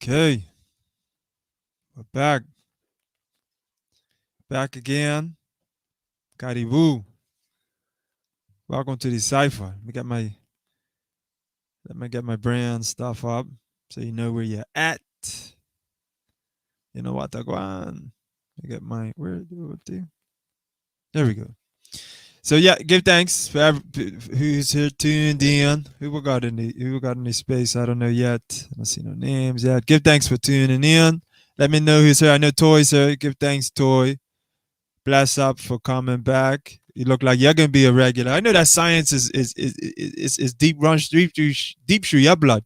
Okay, we're back again. Karibu. Welcome to dCyfa. Let me get my brand stuff up so you know where you're at. You know what, Tagwan? I get my there we go. So yeah, give thanks for who's here tuned in. Who we got in the space? I don't know yet. I don't see no names yet. Give thanks for tuning in. Let me know who's here. I know Toy's here. Give thanks, Toy. Bless up for coming back. You look like you're gonna be a regular. I know that science is deep through your blood.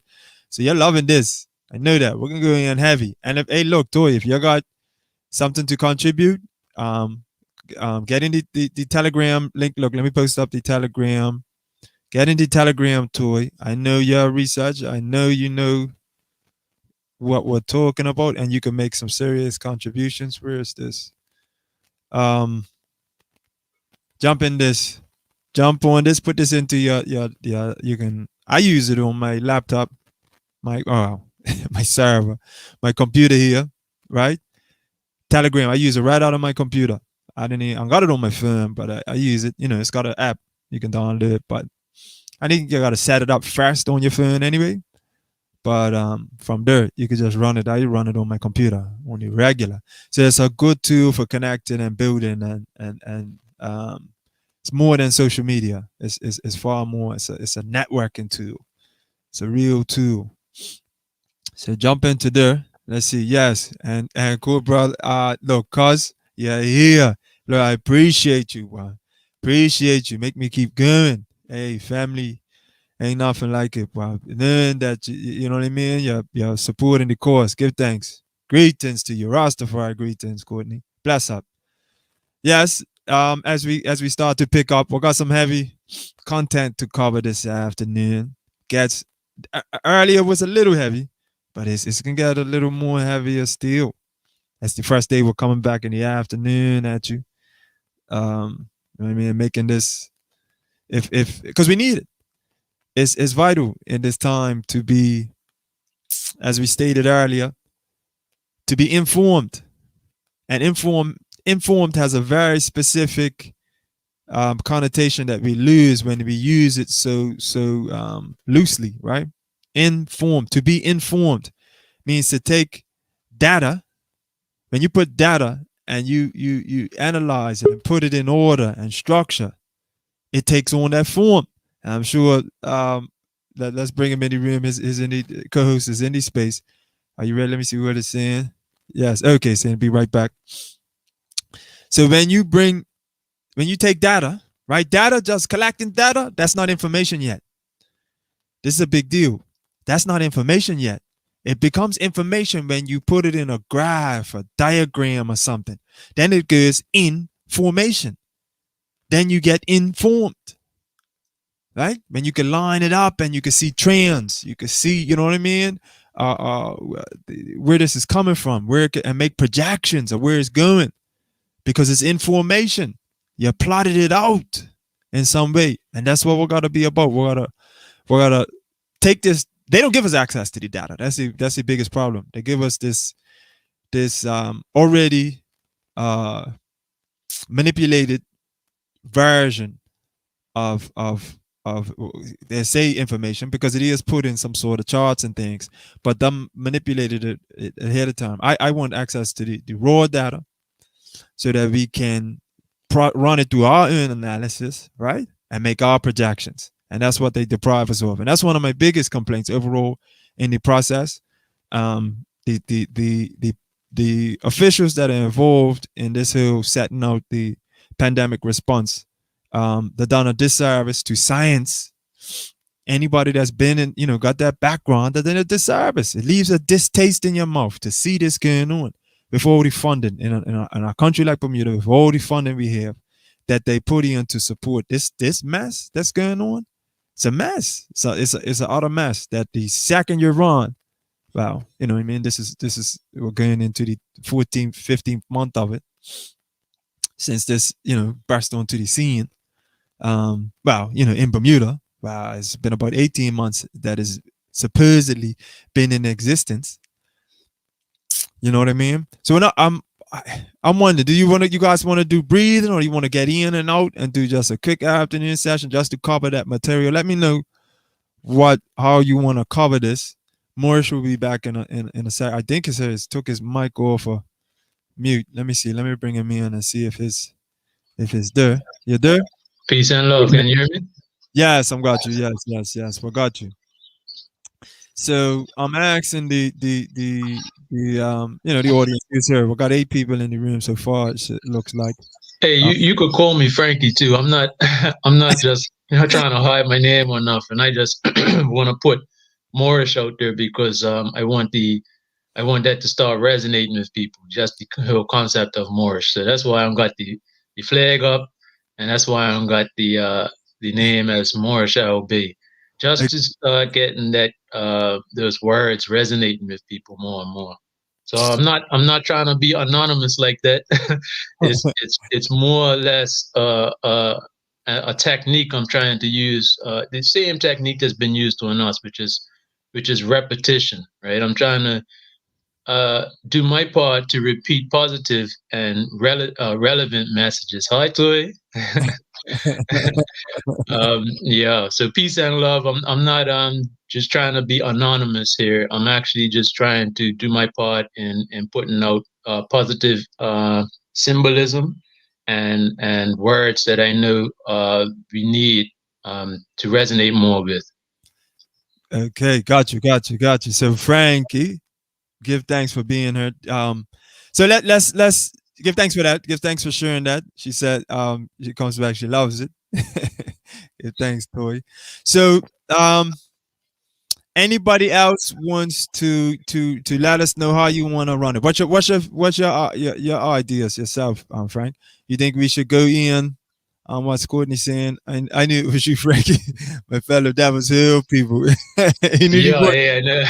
So you're loving this. I know that. We're gonna go in heavy. And hey, look, Toy, if you got something to contribute, get in the Telegram link. Look, let me post up the Telegram. Get in the Telegram, Toy. I know your research. I know you know what we're talking about, and you can make some serious contributions. Where is this? Jump on this, put this into your you can. I use it on my laptop, my my server, my computer here, right? Telegram, I use it right out of my computer. I got it on my phone, but I use it. You know, it's got an app you can download it, but I think you got to set it up first on your phone anyway. But from there, you can just run it. I run it on my computer, on the regular. So it's a good tool for connecting and building, and it's more than social media. It's far more. It's a networking tool. It's a real tool. So jump into there. Let's see. Yes, and cool, brother. Look, cuz yeah, here. Look, I appreciate you, bro. Appreciate you. Make me keep going. Hey, family. Ain't nothing like it, bro. Knowing that you know what I mean. You're supporting the cause. Give thanks. Greetings to you, Rastafari. Greetings, Courtney. Bless up. Yes. As we start to pick up, we got some heavy content to cover this afternoon. Earlier was a little heavy, but it's gonna get a little more heavier still. That's the first day we're coming back in the afternoon at you. You know what I mean, making this if because we need it. It's vital in this time to be, as we stated earlier, to be informed. And informed has a very specific connotation that we lose when we use it so loosely, right? Informed. To be informed means to take data. When you put data and you analyze it and put it in order and structure, it takes on that form. And I'm sure let's bring him in the room. His in the co-host is in the space. Are you ready? Let me see what it's saying. Yes. Okay, saying be right back. So when you take data, right? Data, just collecting data, that's not information yet. This is a big deal. That's not information yet. It becomes information when you put it in a graph, a diagram or something. Then it goes in formation. Then you get informed, right? When you can line it up and you can see trends, you can see, you know what I mean? Where this is coming from, and make projections of where it's going, because it's information. You plotted it out in some way, and that's what we're gonna be about. We're gonna take this. They don't give us access to the data. That's the biggest problem. They give us this already manipulated version of they say information, because it is put in some sort of charts and things, but them manipulated it ahead of time. I want access to the raw data so that we can run it through our own analysis, right, and make our projections. And that's what they deprive us of. And that's one of my biggest complaints overall in the process. The officials that are involved in this whole setting out the pandemic response, they've done a disservice to science. Anybody that's been in, got that background, they're doing a disservice. It leaves a distaste in your mouth to see this going on. With all the funding in a country like Bermuda, with all the funding we have, that they put in to support this mess that's going on, it's a mess. So it's an utter mess. That the second you're on, wow, you know what I mean. This is we're going into the 14th, 15th month of it since this burst onto the scene. Well, in Bermuda, wow, it's been about 18 months that is supposedly been in existence. You know what I mean? So I'm wondering, you guys want to do breathing, or you want to get in and out and do just a quick afternoon session just to cover that material? Let me know how you want to cover this. Morris will be back in a sec. I think he took his mic off of mute. Let me see. Let me bring him in and see if it's there. You there? Peace and love. Can you hear me? Yes, I'm got you. Yes. We got you. So I'm asking the audience is here. We got 8 people in the room so far. It looks like. Hey, you could call me Frankie too. I'm not just trying to hide my name or nothing. I just want to put Moorish out there because I want that to start resonating with people. Just the whole concept of Moorish. So that's why I've got the flag up, and that's why I've got the name as Moorish LB. Just to start getting that those words resonating with people more and more. So I'm not trying to be anonymous like that. it's more or less a technique I'm trying to use. The same technique that's been used on us, which is repetition, right? I'm trying to do my part to repeat positive and relevant messages. Hi, Toy. Yeah. So peace and love. I'm not just trying to be anonymous here. I'm actually just trying to do my part in putting out positive symbolism and words that I know we need to resonate more with. Okay, got you. So Frankie, give thanks for being here. So let's give thanks for that. Give thanks for sharing that. She said she comes back, she loves it. Give thanks, Toy. So anybody else wants to let us know how you want to run it? What's your ideas yourself, Frank? You think we should go in? What's Courtney saying? I knew it was you, Frankie, my fellow Davos Hill people. He knew I know.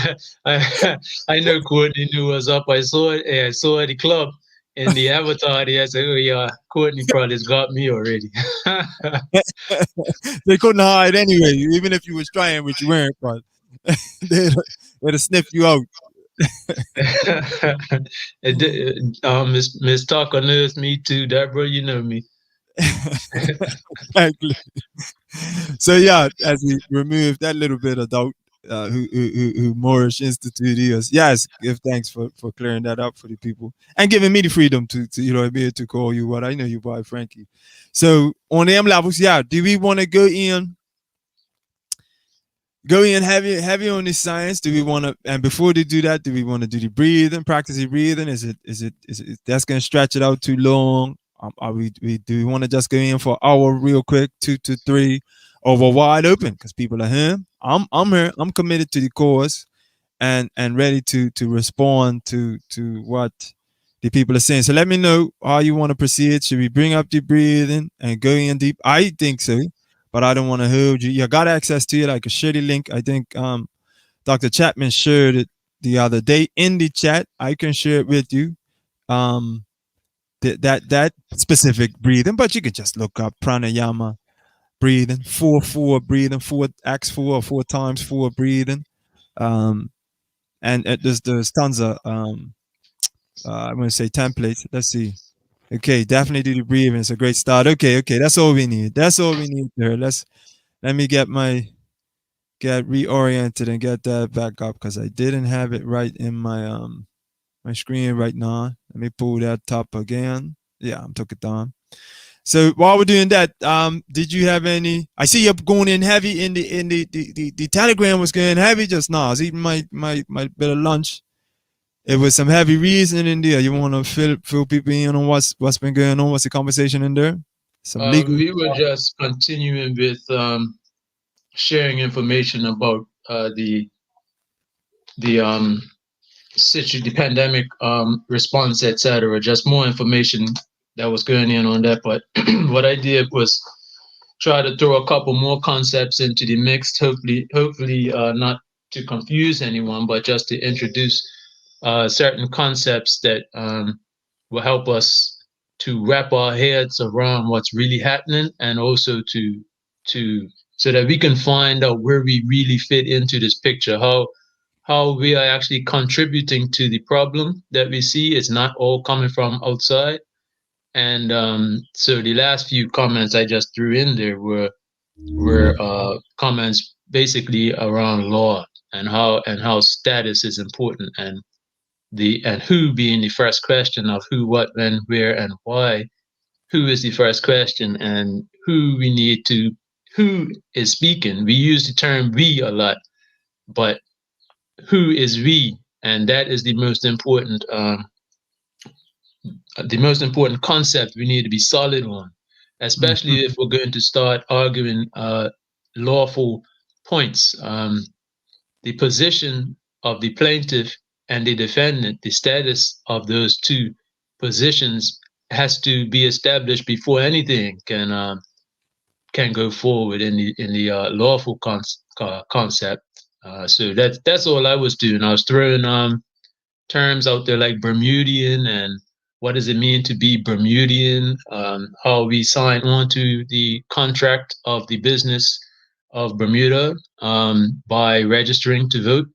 I know Courtney knew was up. I saw it. I saw the club in the avatar. I said, "Oh yeah, Courtney probably's got me already." They couldn't hide anyway, even if you was trying, which you weren't. But they'd have sniffed you out. Miss Tucker knows me too, Deborah. You know me. Exactly. So yeah, as we remove that little bit of doubt, who Moorish Institute is, yes, give thanks for clearing that up for the people and giving me the freedom to be able to call you what I know you by, Frankie. So on them levels, yeah, do we want to go in heavy on the science? Do we want to, and before they do that, do we want to do the breathing, practice the breathing? Is it that's going to stretch it out too long? Do we want to just go in for an hour real quick, 2 to 3, over wide open? Because people are here. I'm here. I'm committed to the cause, and ready to respond to what the people are saying. So let me know how you want to proceed. Should we bring up the breathing and go in deep? I think so, but I don't want to hold you. You got access to it. I can share the link. I think Dr. Chapman shared it the other day in the chat. I can share it with you. That specific breathing, but you can just look up pranayama breathing, 4-4 breathing, 4x4, 4 times 4 breathing, and there's tons of I'm going to say templates. Let's see. Okay, definitely do the breathing. It's a great start. Okay, that's all we need. That's all we need there. Let me get reoriented and get that back up because I didn't have it right in my screen right now. Let me pull that up again. Yeah, I took it down. So while we're doing that, did you have any? I see you're going in heavy in the Telegram was going heavy just now. I was eating my bit of lunch. It was some heavy reasoning in there. You want to fill people in on what's been going on? What's the conversation in there? Some legal. We were just continuing with sharing information about the the pandemic response, etc. Just more information that was going in on that. But what I did was try to throw a couple more concepts into the mix. Hopefully, not to confuse anyone, but just to introduce certain concepts that will help us to wrap our heads around what's really happening, and also to so that we can find out where we really fit into this picture, how we are actually contributing to the problem that we see. It's not all coming from outside. And so the last few comments I just threw in there were comments basically around law and how status is important, and who being the first question of who, what, when, where, and why. Who is the first question, and who is speaking. We use the term we a lot, but who is we? And that is the most important concept we need to be solid on, especially if we're going to start arguing lawful points. The position of the plaintiff and the defendant, the status of those two positions has to be established before anything can go forward in the lawful concept. So that's all I was doing. I was throwing terms out there like Bermudian and what does it mean to be Bermudian, how we sign on to the contract of the business of Bermuda by registering to vote,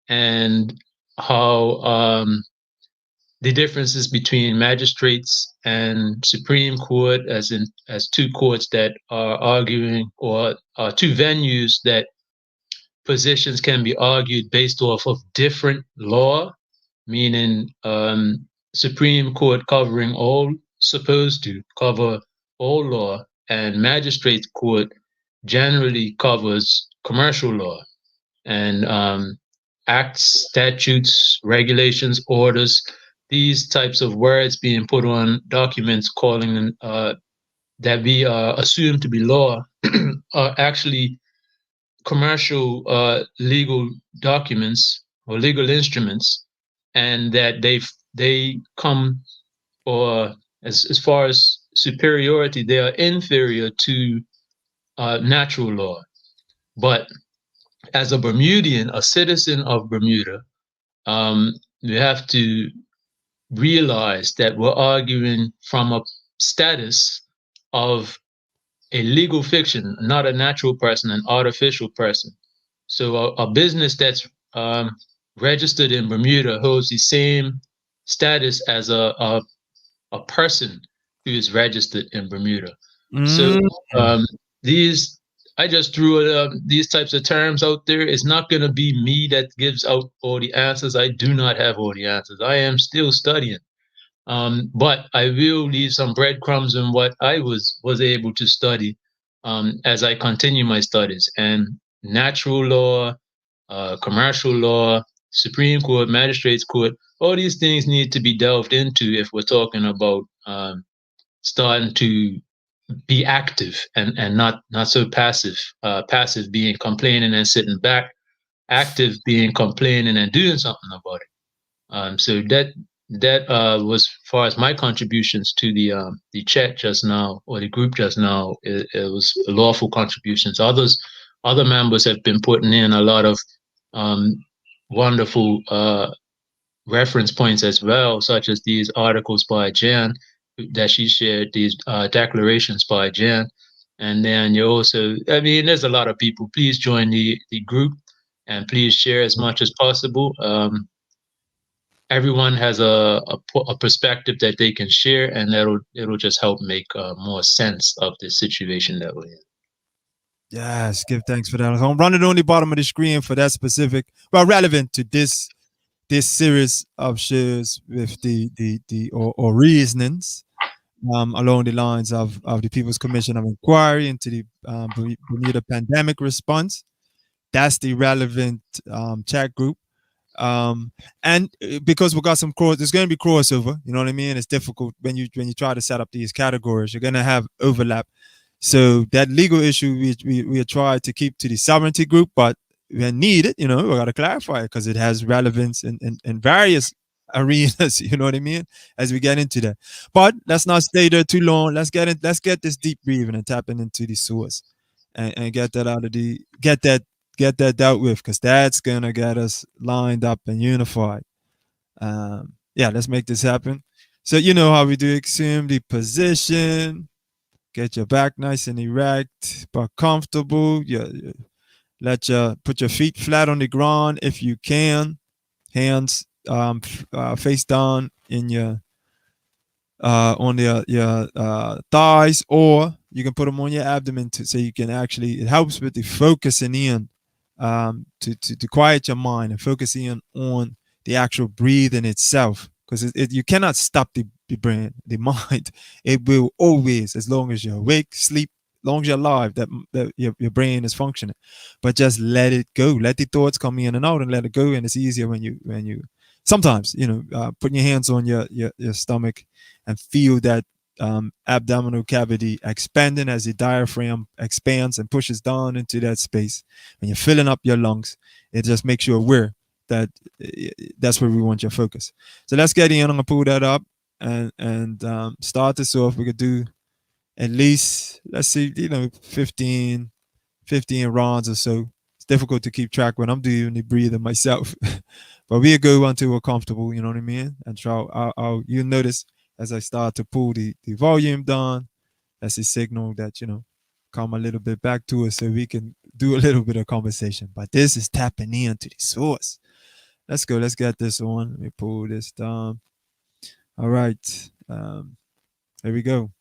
and how the differences between magistrates and Supreme Court as two courts that are arguing, or two venues that positions can be argued based off of different law, meaning Supreme Court covering all, supposed to cover all law, and Magistrate Court generally covers commercial law and acts, statutes, regulations, orders, these types of words being put on documents calling them that we assume to be law are actually commercial legal documents or legal instruments, and that they come, or as far as superiority, they are inferior to natural law. But as a Bermudian, a citizen of Bermuda, we have to realize that we're arguing from a status of a legal fiction, not a natural person, an artificial person. So a business that's registered in Bermuda holds the same status as a person who is registered in Bermuda. So these, I just threw these types of terms out there. It's not going to be me that gives out all the answers. I do not have all the answers. I am still studying. But I will leave some breadcrumbs in what I was able to study as I continue my studies. And natural law, commercial law, Supreme Court, Magistrates Court, all these things need to be delved into if we're talking about starting to be active and not so passive. Passive being complaining and sitting back, active being complaining and doing something about it. So that was as far as my contributions to the chat just now, or the group just now. It was lawful contributions. Other members have been putting in a lot of wonderful reference points as well, such as these articles by Jan that she shared, these declarations by Jan. And then you also, I mean, there's a lot of people. Please join the group and please share as much as possible. everyone has a perspective that they can share, and it'll just help make more sense of the situation that we're in. Yes, give thanks for that. I'm running on the bottom of the screen for that specific, well, relevant to this series of shows with the or reasonings along the lines of the People's Commission of Inquiry into the Bermuda pandemic response. That's the relevant chat group. And because we got some there's going to be crossover. You know what I mean? It's difficult when you try to set up these categories. You're going to have overlap. So that legal issue we try to keep to the sovereignty group, but when needed, we got to clarify it because it has relevance in various arenas. You know what I mean? As we get into that, but let's not stay there too long. Let's get this deep breathing and tapping into the source, and get that out of the get that dealt with, because that's gonna get us lined up and unified. Yeah, let's make this happen. So you know how we do. Assume the position. Get your back nice and erect, but comfortable. Put your feet flat on the ground if you can. Hands face down in your on your thighs, or you can put them on your abdomen so you can actually. It helps with the focusing in, to quiet your mind and focusing in on the actual breathing itself, because you cannot stop the brain, the mind. It will always, as long as you're awake, sleep, as long as you're alive, that your brain is functioning. But just let it go. Let the thoughts come in and out, and let it go. And it's easier when you sometimes putting your hands on your stomach and feel that abdominal cavity expanding as the diaphragm expands and pushes down into that space, and you're filling up your lungs. It just makes you aware that that's where we want your focus. So let's get in. I'm gonna pull that up and start this off. We could do at least, let's see, 15 rounds or so. It's difficult to keep track when I'm doing the breathing myself, but we'll go until we're comfortable. You know what I mean? And try. You notice as I start to pull the volume down, that's a signal that come a little bit back to us so we can do a little bit of conversation. But this is tapping into the source. Let's go. Let's get this on. Let me pull this down. All right. Here we go.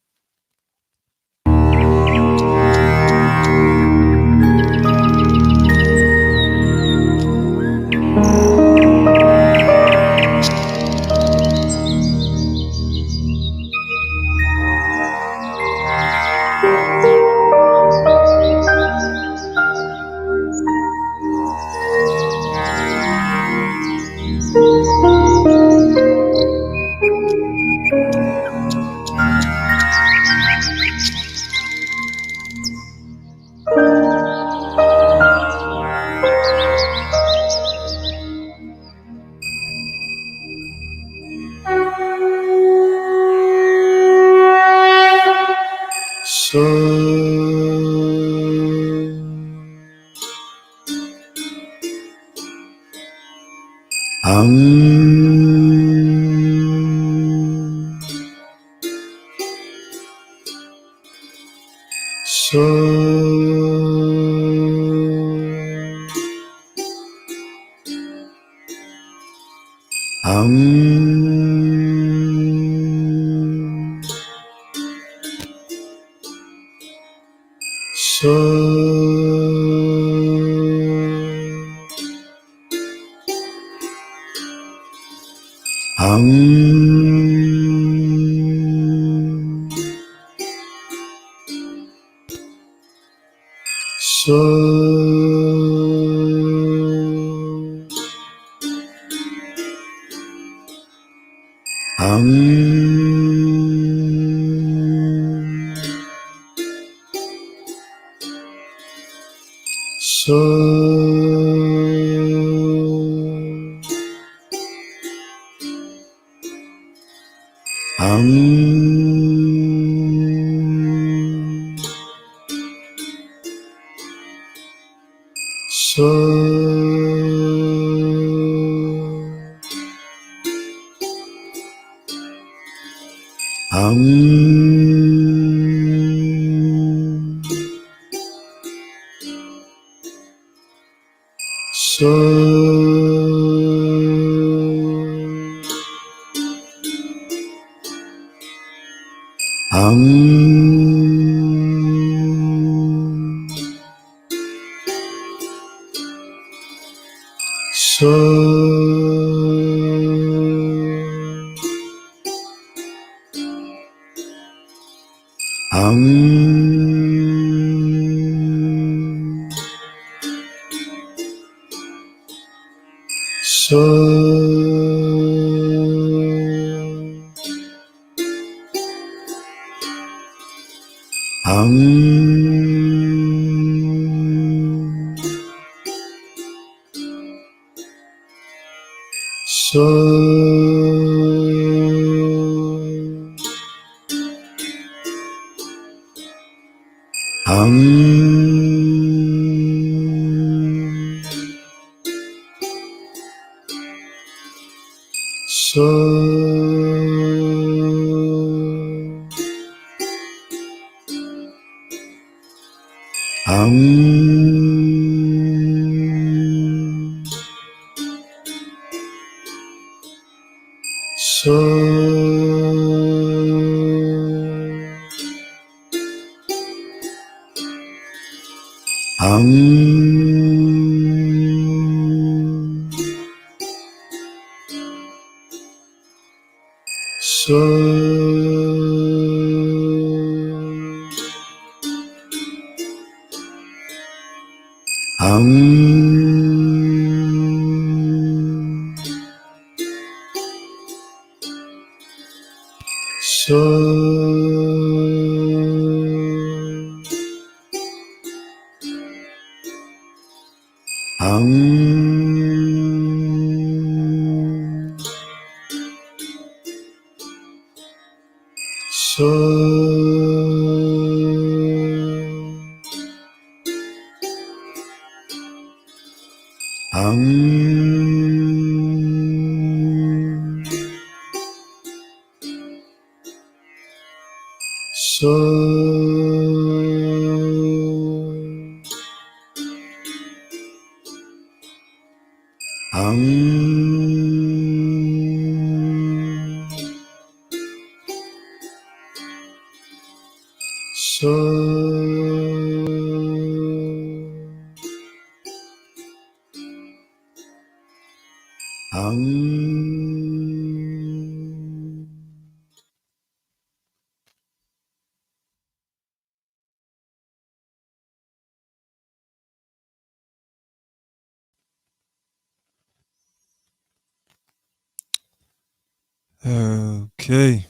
Okay.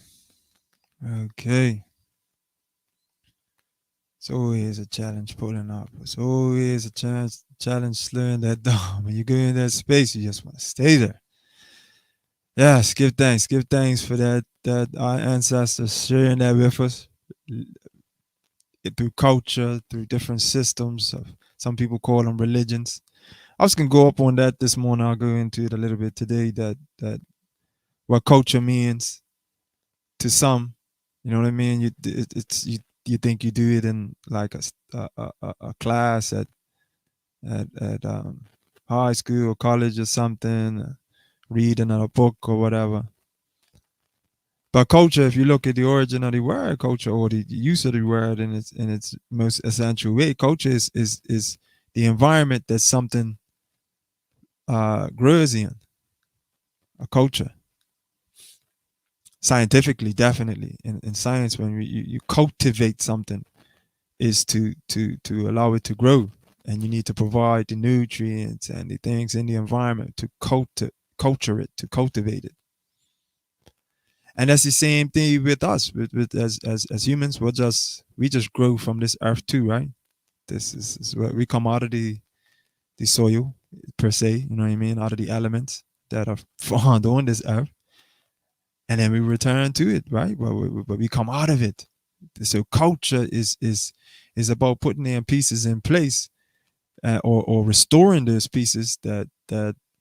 Okay. It's always a challenge pulling up. It's always a challenge slowing that down. When you go in that space, you just want to stay there. Yes, give thanks. Give thanks for that our ancestors sharing that with us through culture, through different systems. Of, some people call them religions. I was gonna go up on that this morning. I'll go into it a little bit today. That what culture means to some. You know what I mean? You think you do it in like a class at high school or college or something, reading a book or whatever. But culture, if you look at the origin of the word culture or the use of the word in its most essential way, culture is the environment that something grows in. A culture, scientifically, definitely in science, when you cultivate something, is to allow it to grow, and you need to provide the nutrients and the things in the environment to culture it, to cultivate it. And that's the same thing with us, with as humans. We just grow from this earth too, right? This is where we come out of the soil per se, you know what I mean, out of the elements that are found on this earth, and then we return to it, right? But we come out of it. So culture is about putting them pieces in place, or restoring those pieces that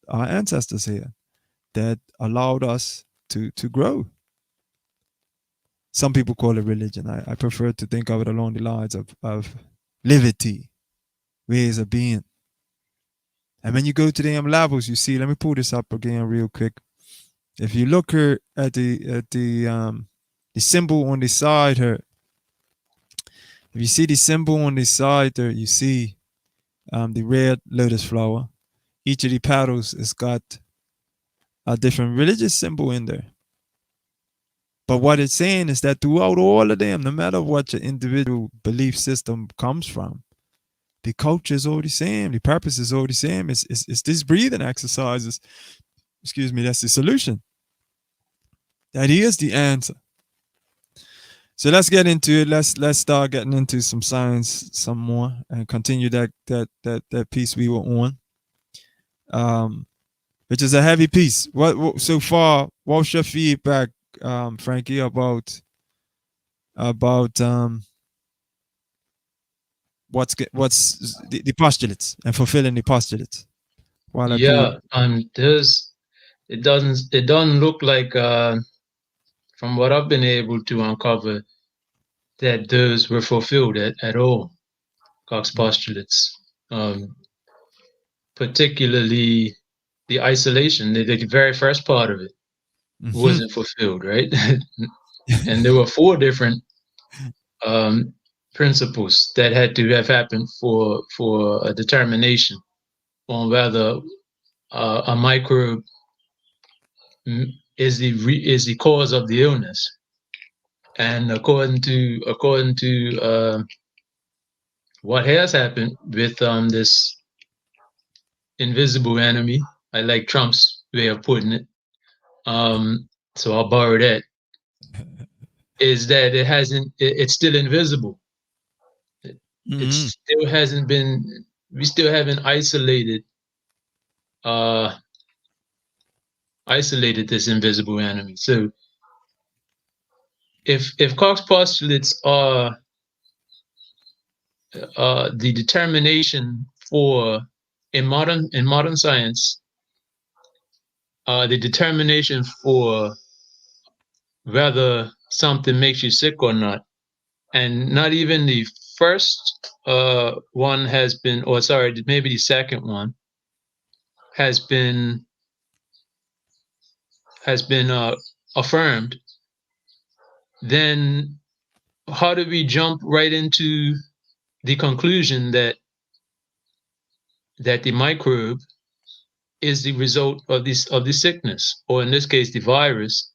our ancestors had, that allowed us to grow. Some people call it religion. I prefer to think of it along the lines of liberty, ways of being. And when you go to them levels, you see, let me pull this up again real quick. If you look here at the symbol on the side here, If you see the symbol on the side there, you see the red lotus flower. Each of the petals has got a different religious symbol in there. But what it's saying is that throughout all of them, no matter what your individual belief system comes from, the culture is all the same. The purpose is all the same. It's these breathing exercises, excuse me, that's the solution. That is the answer. So let's get into it. Let's start getting into some science some more and continue that piece we were on, which is a heavy piece. What so far? What's your feedback, Frankie, about what's the postulates and fulfilling the postulates? Yeah, it doesn't look like from what I've been able to uncover that those were fulfilled at all. Koch's postulates, particularly the isolation, the very first part of it wasn't fulfilled, right? And there were 4 different principles that had to have happened for a determination on whether a microbe is the cause of the illness. And according to what has happened with this invisible enemy, I like Trump's way of putting it, so I'll borrow that, is that it's still invisible. It still hasn't been, we still haven't isolated this invisible enemy. So if Koch's postulates are the determination for in modern science, the determination for whether something makes you sick or not, and not even the first one has been, or sorry, maybe the second one has been affirmed, then how do we jump right into the conclusion that the microbe is the result of the sickness, or in this case, the virus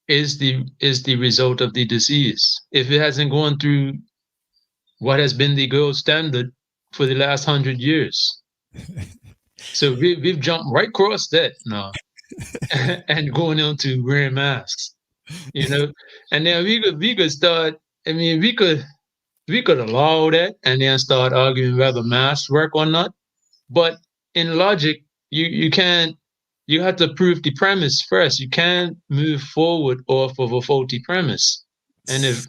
is the result of the disease, if it hasn't gone through what has been the gold standard for the last 100 years? So we've jumped right across that now and going into wearing masks, and then we could start. I mean, we could allow that and then start arguing whether masks work or not. But in logic, you can't. You have to prove the premise first. You can't move forward off of a faulty premise. And if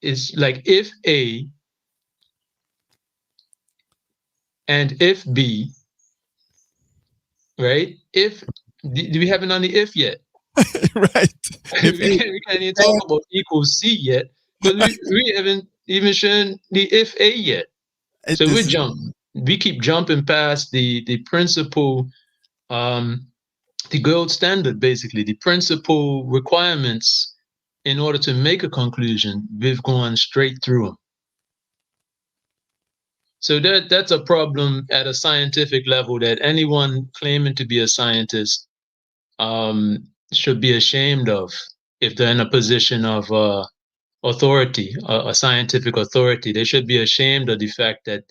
it's like if A and if B, right? If do we haven't done the if yet? Right. we can't even talk about equals C yet, but we haven't even shown the if A yet. So we keep jumping past the principle, the gold standard, basically the principal requirements in order to make a conclusion. We've gone straight through them. So that's a problem at a scientific level that anyone claiming to be a scientist should be ashamed of if they're in a position of authority, a scientific authority. They should be ashamed of the fact that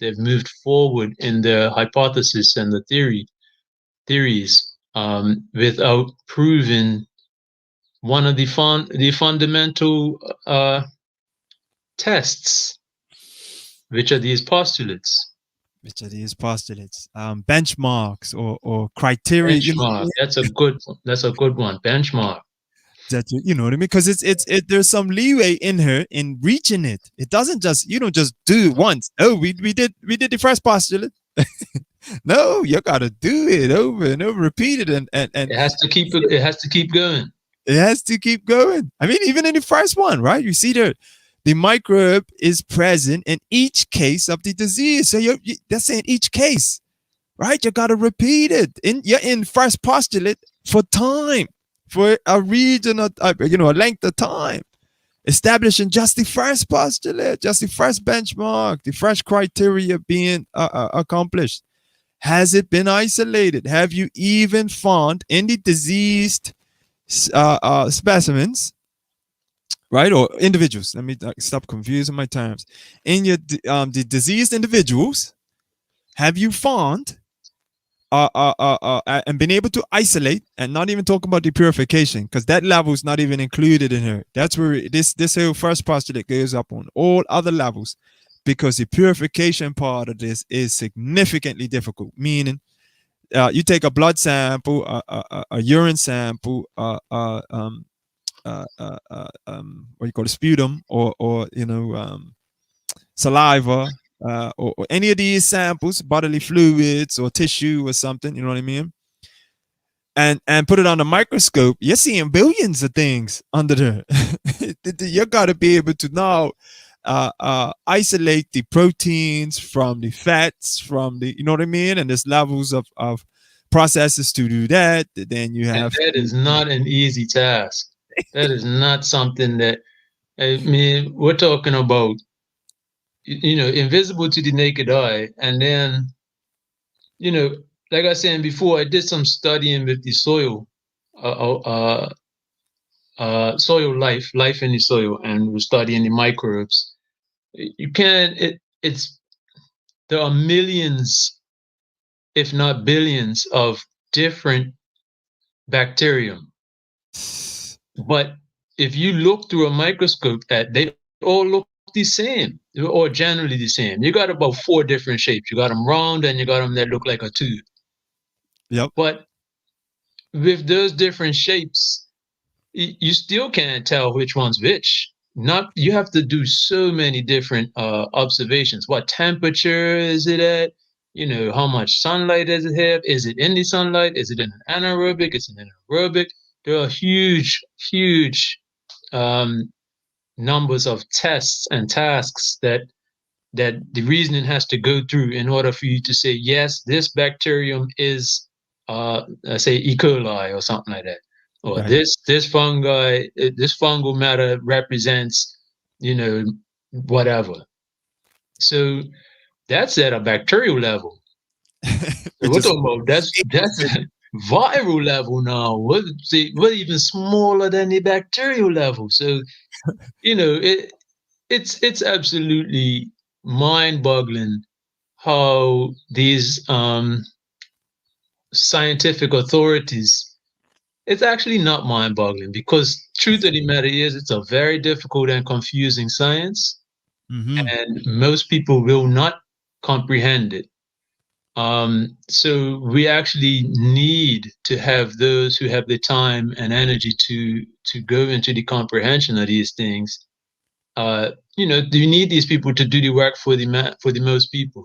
they've moved forward in their hypothesis and the theories without proving one of the fundamental tests, which are these postulates. Benchmarks or criteria. Benchmark. That's a good one. Benchmark. That you know what I mean? Because it's there's some leeway in her in reaching it. It doesn't just, you don't just do it once. Oh, we did the first postulate. No, you gotta do it over and over, repeat it, and it has to keep going. It has to keep going. I mean, even in the first one, right? You see there, the microbe is present in each case of the disease. So that's saying each case, right? You gotta repeat it. You're in first postulate for time, for a region of, a length of time. establishing just the first postulate, just the first benchmark, the first criteria being accomplished. Has it been isolated? Have you even found any diseased specimens, right, or individuals? Let me stop confusing my terms. In your the diseased individuals, have you found and been able to isolate, and not even talk about the purification, because that level is not even included in here. That's where this whole first postulate goes up on all other levels, because the purification part of this is significantly difficult. Meaning, you take a blood sample, a urine sample, what you call a sputum, or saliva, or any of these samples, bodily fluids or tissue or something, you know what I mean? And put it on a microscope, you're seeing billions of things under there. You got to be able to now isolate the proteins from the fats, from the, you know what I mean? And there's levels of processes to do that. Then you have. And that is not an easy task. That is not something that, I mean, we're talking about, invisible to the naked eye. And then, like I was saying before, I did some studying with the soil, soil life in the soil, and we're studying the microbes. You can't, there are millions, if not billions, of different bacterium. But if you look through a microscope, they all look the same, or generally the same. You got about 4 different shapes. You got them round, and you got them that look like a tube. Yep. But with those different shapes, you still can't tell which one's which. You have to do so many different observations. What temperature is it at? How much sunlight does it have? Is it in the sunlight? Is it in an anaerobic? Is it in aerobic? There are huge numbers of tests and tasks that the reasoning has to go through in order for you to say, yes, this bacterium is, say, E. coli or something like that. Or Right. this fungi, this fungal matter represents, whatever. So that's at a bacterial level. So we're talking about that's viral level now. We're even smaller than the bacterial level. So, it's absolutely mind-boggling how these scientific authorities. It's actually not mind-boggling, because truth of the matter is, it's a very difficult and confusing science, and most people will not comprehend it. So we actually need to have those who have the time and energy to go into the comprehension of these things. You need these people to do the work for the most people.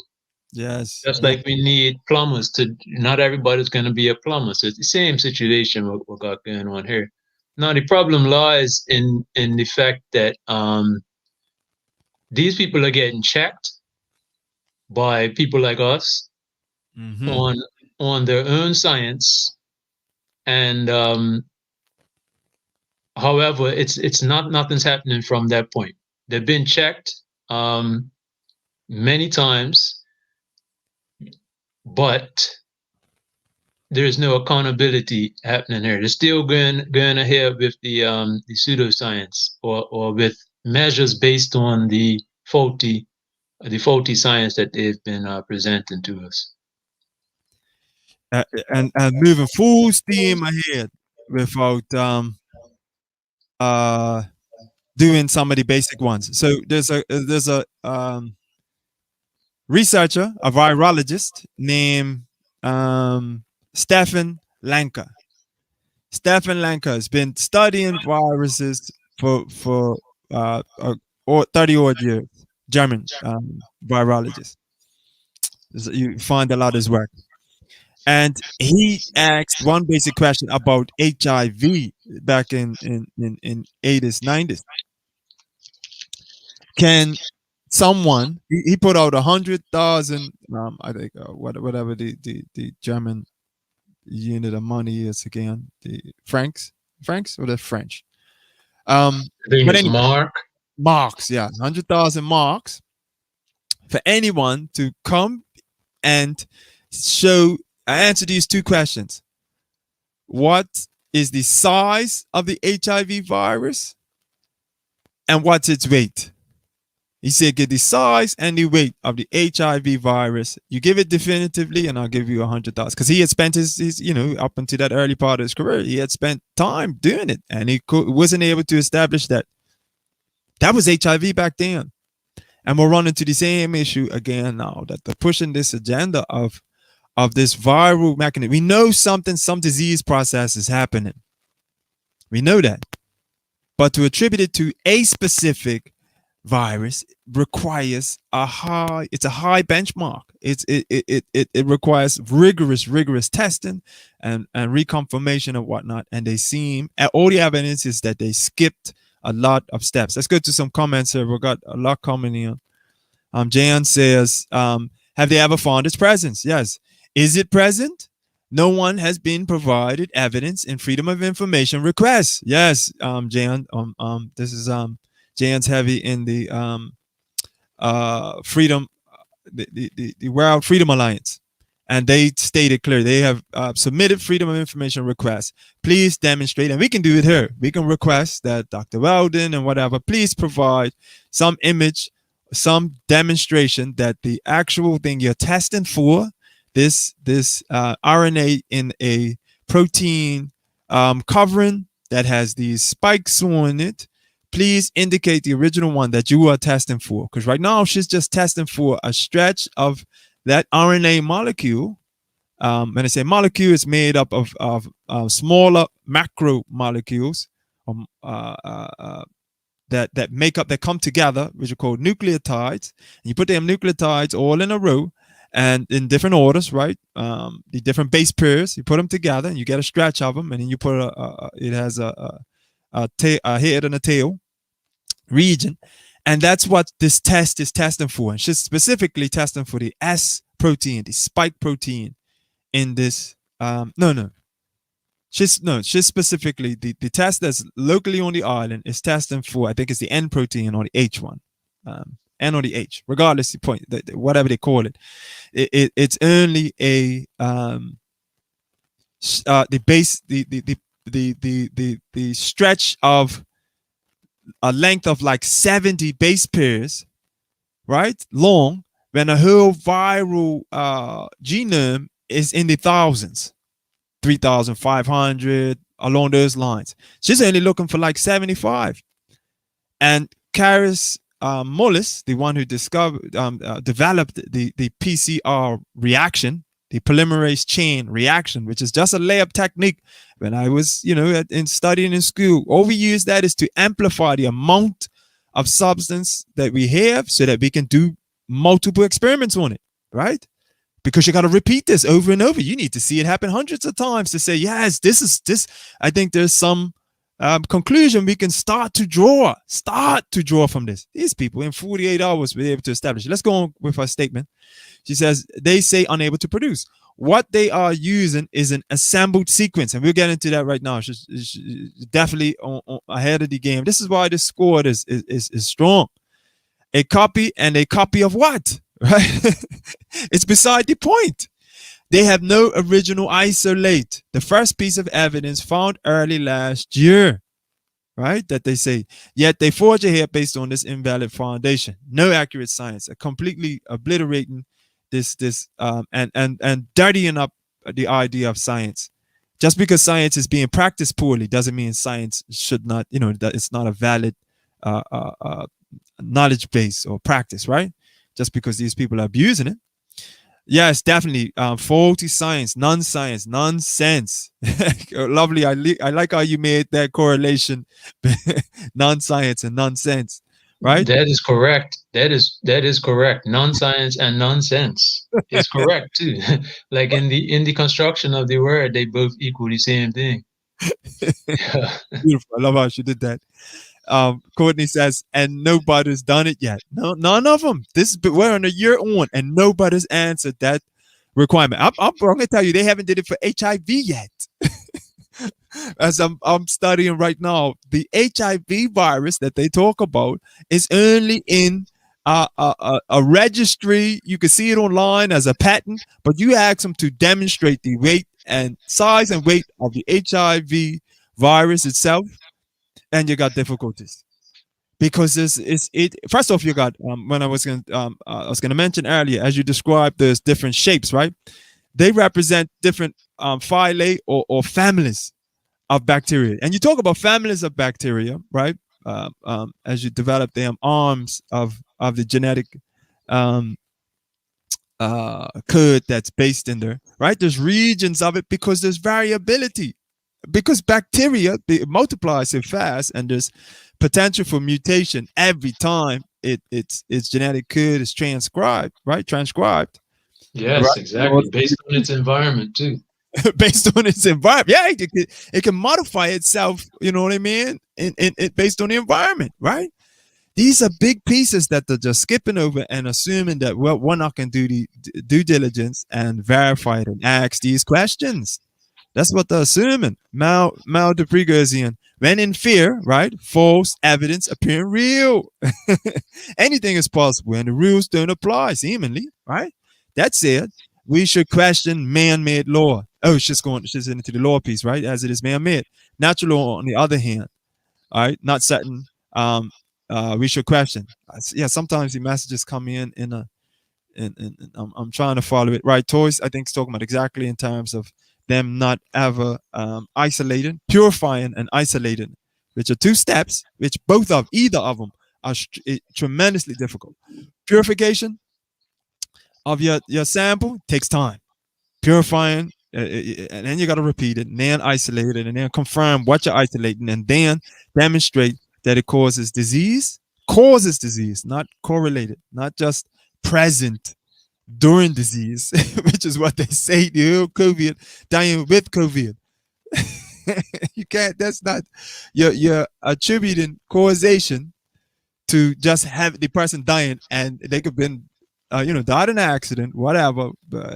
Yes. Just like we need plumbers not everybody's going to be a plumber. So it's the same situation we got going on here. Now, the problem lies in the fact that these people are getting checked by people like us on their own science, and however, it's nothing's happening from that point. They've been checked many times, but there's no accountability happening here. They're still going ahead with the pseudoscience, or with measures based on the faulty science that they've been presenting to us. And moving full steam ahead without doing some of the basic ones. So there's a researcher, a virologist named Stefan Lanka. Stefan Lanka has been studying viruses for 30 odd years. German virologist. You find a lot of his work. And he asked one basic question about HIV back in 80s, 90s. Can someone, he put out 100,000, I think, whatever the German unit of money is again, the francs or the French. I think But it's anyway, Mark. marks, yeah, 100,000 marks for anyone to come and answer these two questions. What is the size of the HIV virus and what's its weight? He said, get the size and the weight of the HIV virus. You give it definitively, and I'll give you 100,000. Because he had spent his, up until that early part of his career, he had spent time doing it, and he wasn't able to establish that was HIV back then. And we're running to the same issue again now, that they're pushing this agenda of this viral mechanism. We know some disease process is happening. We know that. But to attribute it to a specific virus requires a high benchmark. It requires rigorous testing and reconfirmation and whatnot. And all the evidence is that they skipped a lot of steps. Let's go to some comments here. We've got a lot coming in. Jan says, have they ever found its presence? Yes. Is it present? No one has been provided evidence in freedom of information requests. Yes, Jan. This is Jan's heavy in the freedom, the World Freedom Alliance, and they stated clearly they have submitted freedom of information requests. Please demonstrate, and we can do it here. We can request that Dr. Weldon and whatever, please provide some image, some demonstration that the actual thing you're testing for, this RNA in a protein covering that has these spikes on it. Please indicate the original one that you are testing for. Because right now she's just testing for a stretch of that RNA molecule. When I say molecule, it's made up of smaller macromolecules that come together, which are called nucleotides. And you put them nucleotides all in a row and in different orders, right? The different base pairs, you put them together and you get a stretch of them, and then you put it has a head and a tail region, and that's what this test is testing for. And she's specifically testing for the S protein, the spike protein in this. She's specifically the test that's locally on the island is testing for, I think it's the N protein or the H one, N or the H, regardless the point, whatever they call it. It's only a the base, the stretch of a length of like 70 base pairs, right, long, when a whole viral genome is in the thousands, 3,500, along those lines. She's only looking for like 75. And Karis Mullis, the one who developed the PCR reaction, the polymerase chain reaction, which is just a layup technique. When I was, in studying in school, all we use that is to amplify the amount of substance that we have so that we can do multiple experiments on it, right? Because you got to repeat this over and over. You need to see it happen hundreds of times to say, yes, this. I think there's some conclusion we can start to draw from this. These people in 48 hours were able to establish it. Let's go on with her statement. She says, they say unable to produce. What they are using is an assembled sequence, and we'll get into that right now. She's definitely on ahead of the game. This is why this score is strong. A copy, and a copy of what? Right? It's beside the point. They have no original isolate. The first piece of evidence found early last year, right? That they say, yet they forge ahead based on this invalid foundation. No accurate science, completely obliterating this and dirtying up the idea of science. Just because science is being practiced poorly doesn't mean science should not, that it's not a valid knowledge base or practice, right? Just because these people are abusing it. Yes, definitely. Faulty science, non-science, nonsense. Lovely. I like how you made that correlation, non-science and nonsense, right? That is correct. That is correct. Non-science and nonsense is correct too. Like in the construction of the word, they both equal the same thing. Yeah. Beautiful. I love how she did that. Courtney says, and nobody's done it yet. No, none of them. We're on a year on, and nobody's answered that requirement. I'm going to tell you, they haven't did it for HIV yet. as I'm studying right now, the HIV virus that they talk about is only in a registry. You can see it online as a patent, but you ask them to demonstrate the weight and size and weight of the HIV virus itself, and you got difficulties because this is it. First off, you got when I was gonna mention earlier, as you described, there's different shapes, right? They represent different phyla or families of bacteria. And you talk about families of bacteria, right? As you develop them arms of the genetic um, code that's based in there, right? There's regions of it because there's variability. Because bacteria they multiply so fast, and there's potential for mutation every time its genetic code is transcribed, right? Transcribed. Yes, Right. exactly. Based on its environment too. Based on its environment. Yeah, it can modify itself, you know what I mean? Based on the environment, right? These are big pieces that they're just skipping over and assuming that, well, we're not going to do the due diligence and verify it and ask these questions. That's what they're assuming. Mal de Prigozhin. When in fear, right? False evidence appearing real. Anything is possible, and the rules don't apply seemingly, right? That said, we should question man-made law. Oh, it's just into the law piece, right? As it is man-made. Natural law, on the other hand, all right, not certain. We should question. Yeah, sometimes the messages come in a, and I'm trying to follow it. Right, Toys, I think, is talking about exactly in terms of them not ever isolating, purifying and isolating, which are two steps, which either of them are tremendously difficult. Purification of your sample takes time. Purifying, and then you got to repeat it, and then isolate it, and then confirm what you're isolating, and then demonstrate that it causes disease, not correlated, not just present during disease, which is what they say, the COVID, dying with COVID. You can't, that's not, you're attributing causation to just have the person dying, and they could have been, died in an accident, whatever,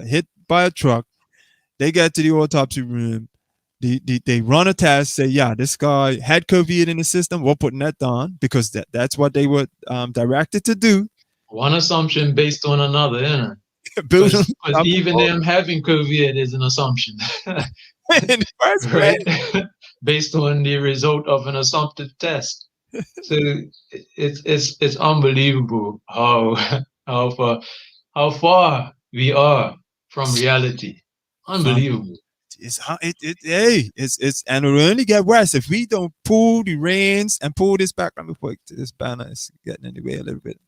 hit by a truck. They get to the autopsy room. They run a test, say, yeah, this guy had COVID in the system. We're putting that down because that's what they were directed to do. One assumption based on another, yeah. Because even them having COVID is an assumption. In the first place. Right? Based on the result of an assumptive test. So it's unbelievable how far we are from reality. Unbelievable. It's and it'll only get worse if we don't pull the reins and pull this back. Let me put this banner is getting in the way a little bit.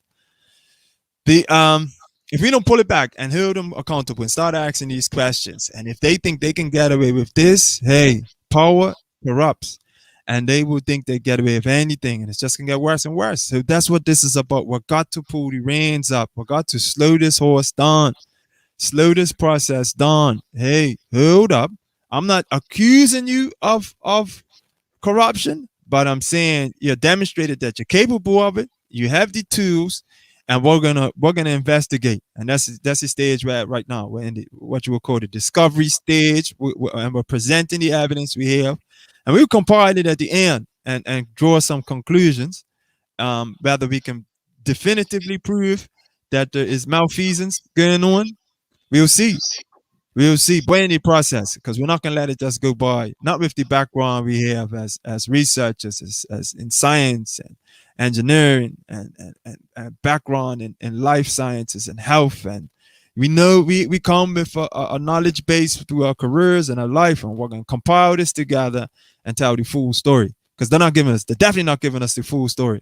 If we don't pull it back and hold them accountable and start asking these questions, and if they think they can get away with this, hey, power corrupts, and they will think they get away with anything, and it's just gonna get worse and worse. So that's what this is about. We've got to pull the reins up. We've got to slow this horse down. Slow this process down. Hey, hold up. I'm not accusing you of corruption, but I'm saying you demonstrated that you're capable of it. You have the tools, and we're gonna investigate. And that's the stage we're at right now. We're in what you would call the discovery stage, and we're presenting the evidence we have, and we'll compile it at the end and draw some conclusions. Whether we can definitively prove that there is malfeasance going on. We'll see. But in the process, because we're not going to let it just go by. Not with the background we have as researchers, as in science and engineering and background in life sciences and health. And we know we come with a knowledge base through our careers and our life, and we're going to compile this together and tell the full story. Because they're definitely not giving us the full story.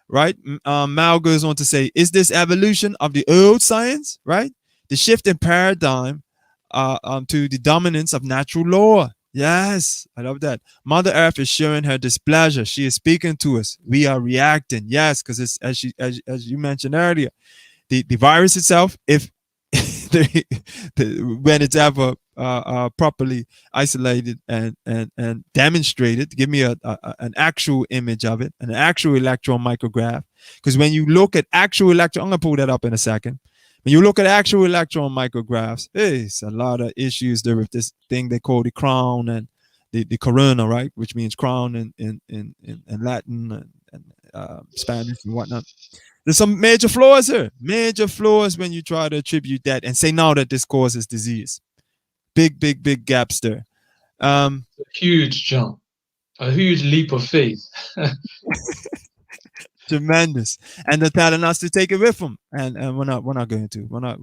Right? Mal goes on to say, is this evolution of the old science, right? The shift in paradigm to the dominance of natural law. Yes, I love that. Mother Earth is showing her displeasure. She is speaking to us. We are reacting. Yes, because it's as you mentioned earlier, the virus itself, if when it's ever properly isolated and demonstrated, give me an actual image of it, an actual electron micrograph. Because when you look at actual electron, I'm gonna pull that up in a second. When you look at actual electron micrographs, there's a lot of issues there with this thing they call the crown and the corona, right, which means crown in Latin and Spanish and whatnot. There's some major flaws here. Major flaws when you try to attribute that and say now that this causes disease. Big gaps there. A huge jump, a huge leap of faith. Tremendous, and they're telling us to take it with them, and we're not going to. We're not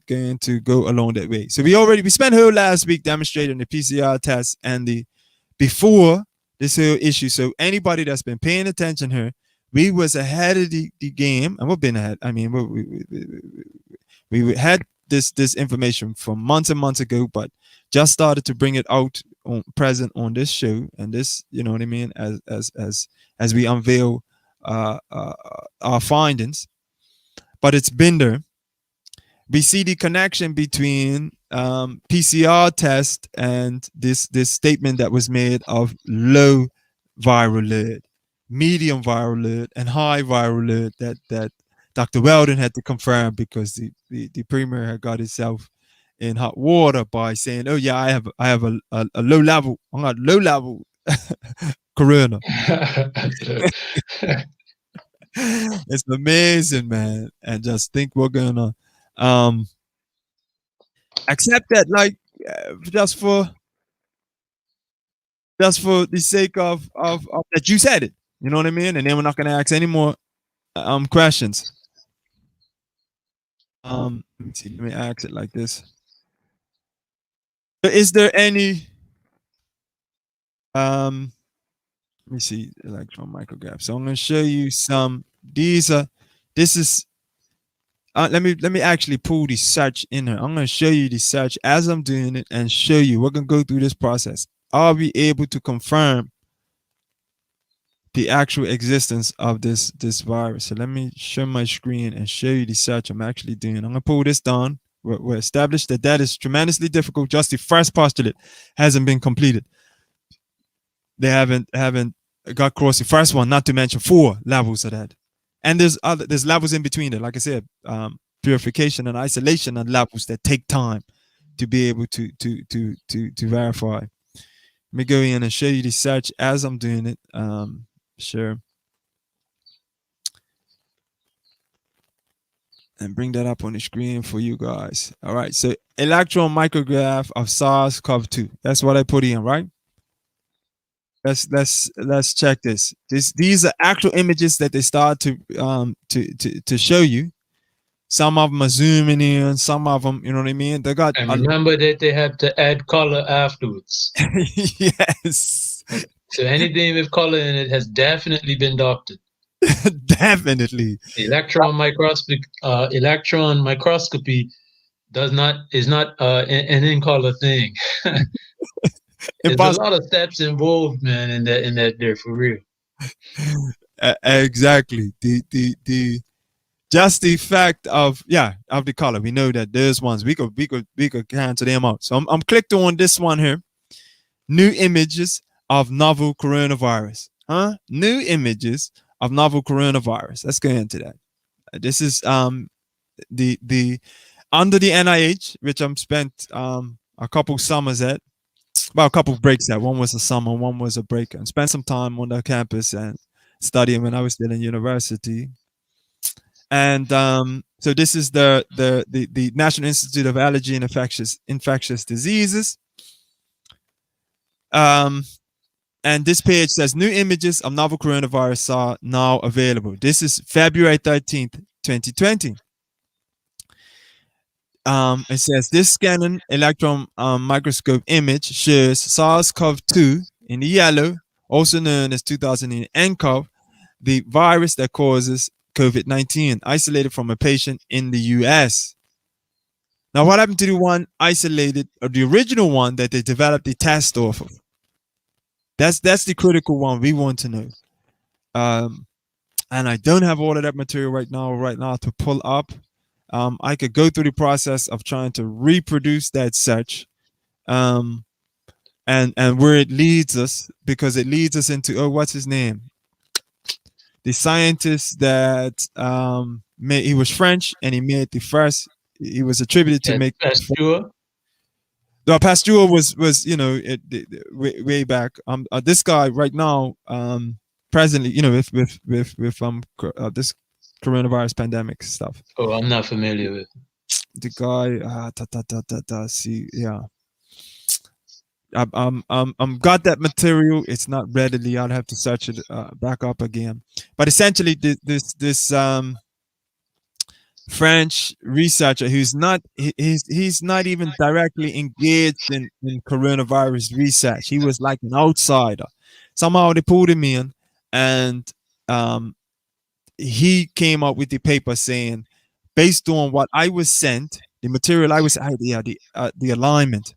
going to go along that way. So we spent whole last week demonstrating the PCR test and the before this whole issue. So anybody that's been paying attention here, we was ahead of the game, and we've been ahead. I mean, we had this information from months and months ago, but just started to bring it out present on this show, and this, you know what I mean, as we unveil our findings. But it's been there. We see the connection between PCR test and this statement that was made of low viral load, medium viral load, and high viral load that Dr. Weldon had to confirm because the premier had got himself in hot water by saying, "Oh yeah, I have a low level, I'm not low level corona." It's amazing, man, and just think we're gonna accept that, like, just for the sake of that you said it, you know what I mean, and then we're not gonna ask any more questions. Let me see. Let me ask it like this. Is there any let me see, electron micrograph. So I'm going to show you some. This is let me actually pull the search in here. I'm going to show you the search as I'm doing it and show you. We're going to go through this process. Are we able to confirm the actual existence of this virus? So let me share my screen and show you the search I'm actually doing. I'm going to pull this down. We're established that is tremendously difficult. Just the first postulate hasn't been completed. They haven't got across the first one, not to mention 4 levels of that. And there's levels in between it. Like I said, purification and isolation are levels that take time to be able to verify. Let me go in and show you the search as I'm doing it. Sure. And bring that up on the screen for you guys. All right. So electron micrograph of SARS-CoV-2. That's what I put in, right? Let's check this. These are actual images that they start to show you. Some of them are zooming in. Some of them, you know what I mean. They got. And remember that they have to add color afterwards. Yes. So anything with color in it has definitely been doctored. Definitely. Electron microscopy is not an in color thing. There's a lot of steps involved, man, in that there, for real. Exactly. The just the fact of the color. We know that there's ones we could cancel them out. So I'm clicked on this one here. New images of novel coronavirus. New images of novel coronavirus. Let's go into that. This is the under the NIH, which I'm spent a couple summers at. Well, a couple of breaks at. One was a summer, one was a break, and spent some time on the campus and studying when I was still in university. And so this is the National Institute of Allergy and Infectious Diseases. And this page says new images of novel coronavirus are now available. This is February 13th, 2020. It says this scanning electron microscope image shows SARS-CoV-2 in the yellow, also known as 2000 nCoV, the virus that causes COVID-19, isolated from a patient in the US. Now, what happened to the one isolated, or the original one that they developed the test off of? That's the critical one we want to know. And I don't have all of that material right now to pull up. I could go through the process of trying to reproduce that search, and where it leads us, because it leads us into, what's his name? The scientist that he was French, and he made the first. He was attributed to make. Pasteur. Pasteur was way back. This guy right now, presently, with this coronavirus pandemic stuff. Oh, I'm not familiar with. The guy, see, yeah. I'm got that material. It's not readily. I'll have to search it back up again. But essentially, this French researcher who's not he's not even directly engaged in coronavirus research. He was like an outsider. Somehow they pulled him in, and he came up with the paper saying, based on what I was sent, the material I was the alignment.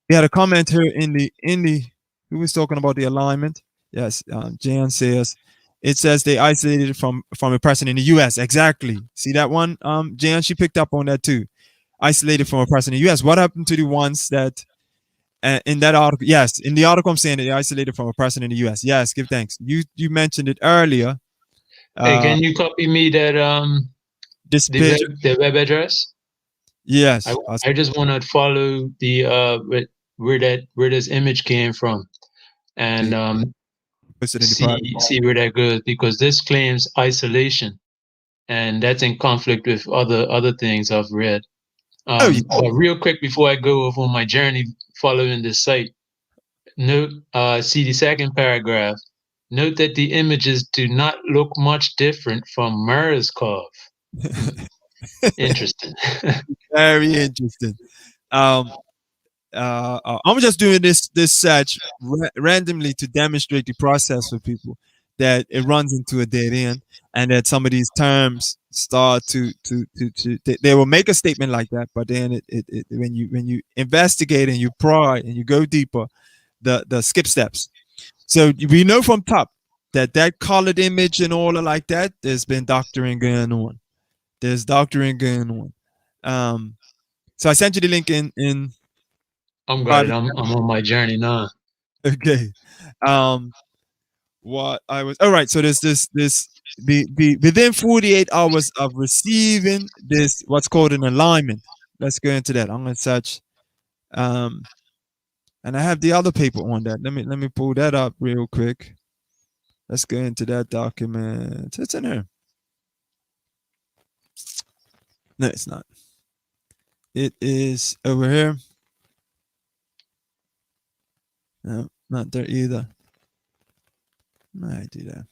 We had a comment here in the who was talking about the alignment. Yes, Jan says it says they isolated from a person in the U.S. Exactly. See that one, Jan? She picked up on that too. Isolated from a person in the U.S. What happened to the ones that in that article? Yes, in the article I'm saying that they isolated from a person in the U.S. Yes, give thanks. You mentioned it earlier. Hey, can you copy me that This page? the web address? Yes. I just want to follow the where this image came from, and see where that goes, because this claims isolation, and that's in conflict with other things I've read. But real quick before I go over my journey following this site, note see the second paragraph. Note that the images do not look much different from MERS-CoV. Interesting. Very interesting. I'm just doing this search randomly to demonstrate the process for people, that it runs into a dead end, and that some of these terms start to they will make a statement like that, but then it when you investigate and you pry and you go deeper, the skip steps. So we know from top that colored image and all of like that, there's been doctoring going on. There's doctoring going on. So I sent you the link in. I'm got it. I'm on my journey now. Okay. What I was all right. So there's this within 48 hours of receiving this, what's called an alignment. Let's go into that. I'm gonna search. And I have the other paper on that. Let me pull that up real quick. Let's go into that document. It's in here. No, it's not. It is over here. No, not there either. I do that.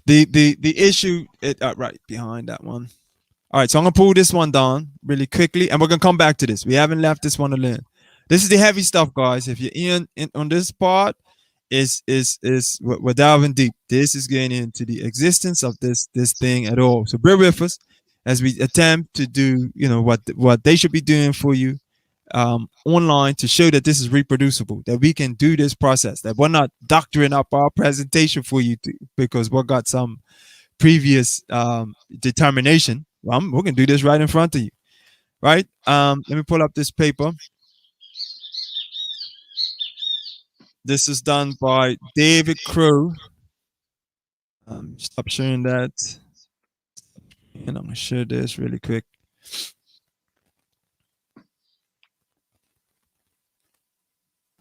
The issue right behind that one. All right, so I'm gonna pull this one down really quickly, and we're gonna come back to this. We haven't left this one alone. This is the heavy stuff, guys. If you're in on this part, is we're diving deep. This is getting into the existence of this thing at all. So bear with us as we attempt to do, what they should be doing for you online, to show that this is reproducible, that we can do this process, that we're not doctoring up our presentation for you because we got some previous determination. We're gonna do this right in front of you, right? Let me pull up this paper. This is done by David Crow. Stop sharing that. And I'm gonna share this really quick.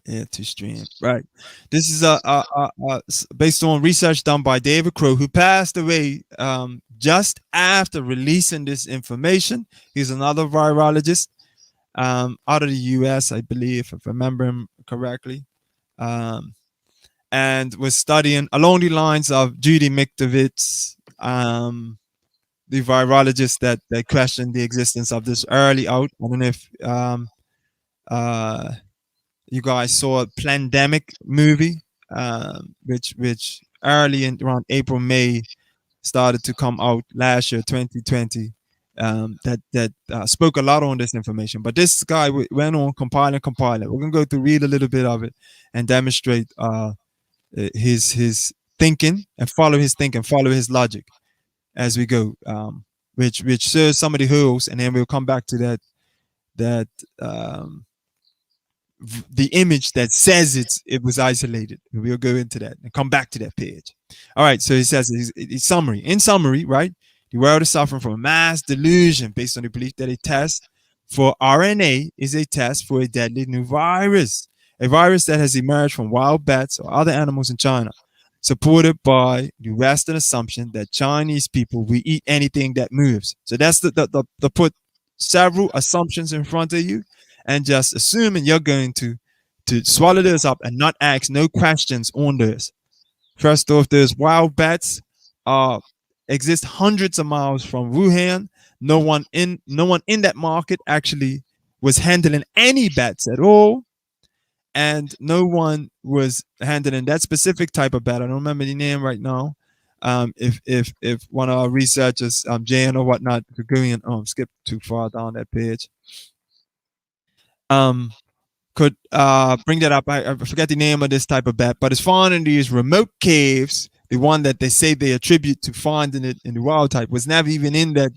To stream, right? This is based on research done by David Crow, who passed away just after releasing this information. He's another virologist out of the U.S., I believe, if I remember him correctly, and was studying along the lines of Judy Mikovits, the virologist that questioned the existence of this early out. I don't know if you guys saw a Plandemic movie, which early in around April, May started to come out last year, 2020, that spoke a lot on this information. But this guy went on compiling. We're gonna go through, read a little bit of it, and demonstrate his thinking, and follow his thinking, follow his logic as we go, which serves some of the holes, and then we'll come back to that the image that says it was isolated. We'll go into that and come back to that page. All right, so he says in summary, right? The world is suffering from a mass delusion based on the belief that a test for RNA is a test for a deadly new virus, a virus that has emerged from wild bats or other animals in China, supported by the Western assumption that Chinese people will eat anything that moves. So that's the put several assumptions in front of you and just assuming you're going to swallow this up and not ask no questions on this. First off, there's wild bats uh, exist hundreds of miles from Wuhan. No one in that market actually was handling any bats at all, and no one was handling that specific type of bat. I don't remember the name right now. If one of our researchers, Jan or whatnot, could go and skip too far down that page, could bring that up. I forget the name of this type of bat, but it's found in these remote caves. The one that they say they attribute to finding it in the wild type was never even in the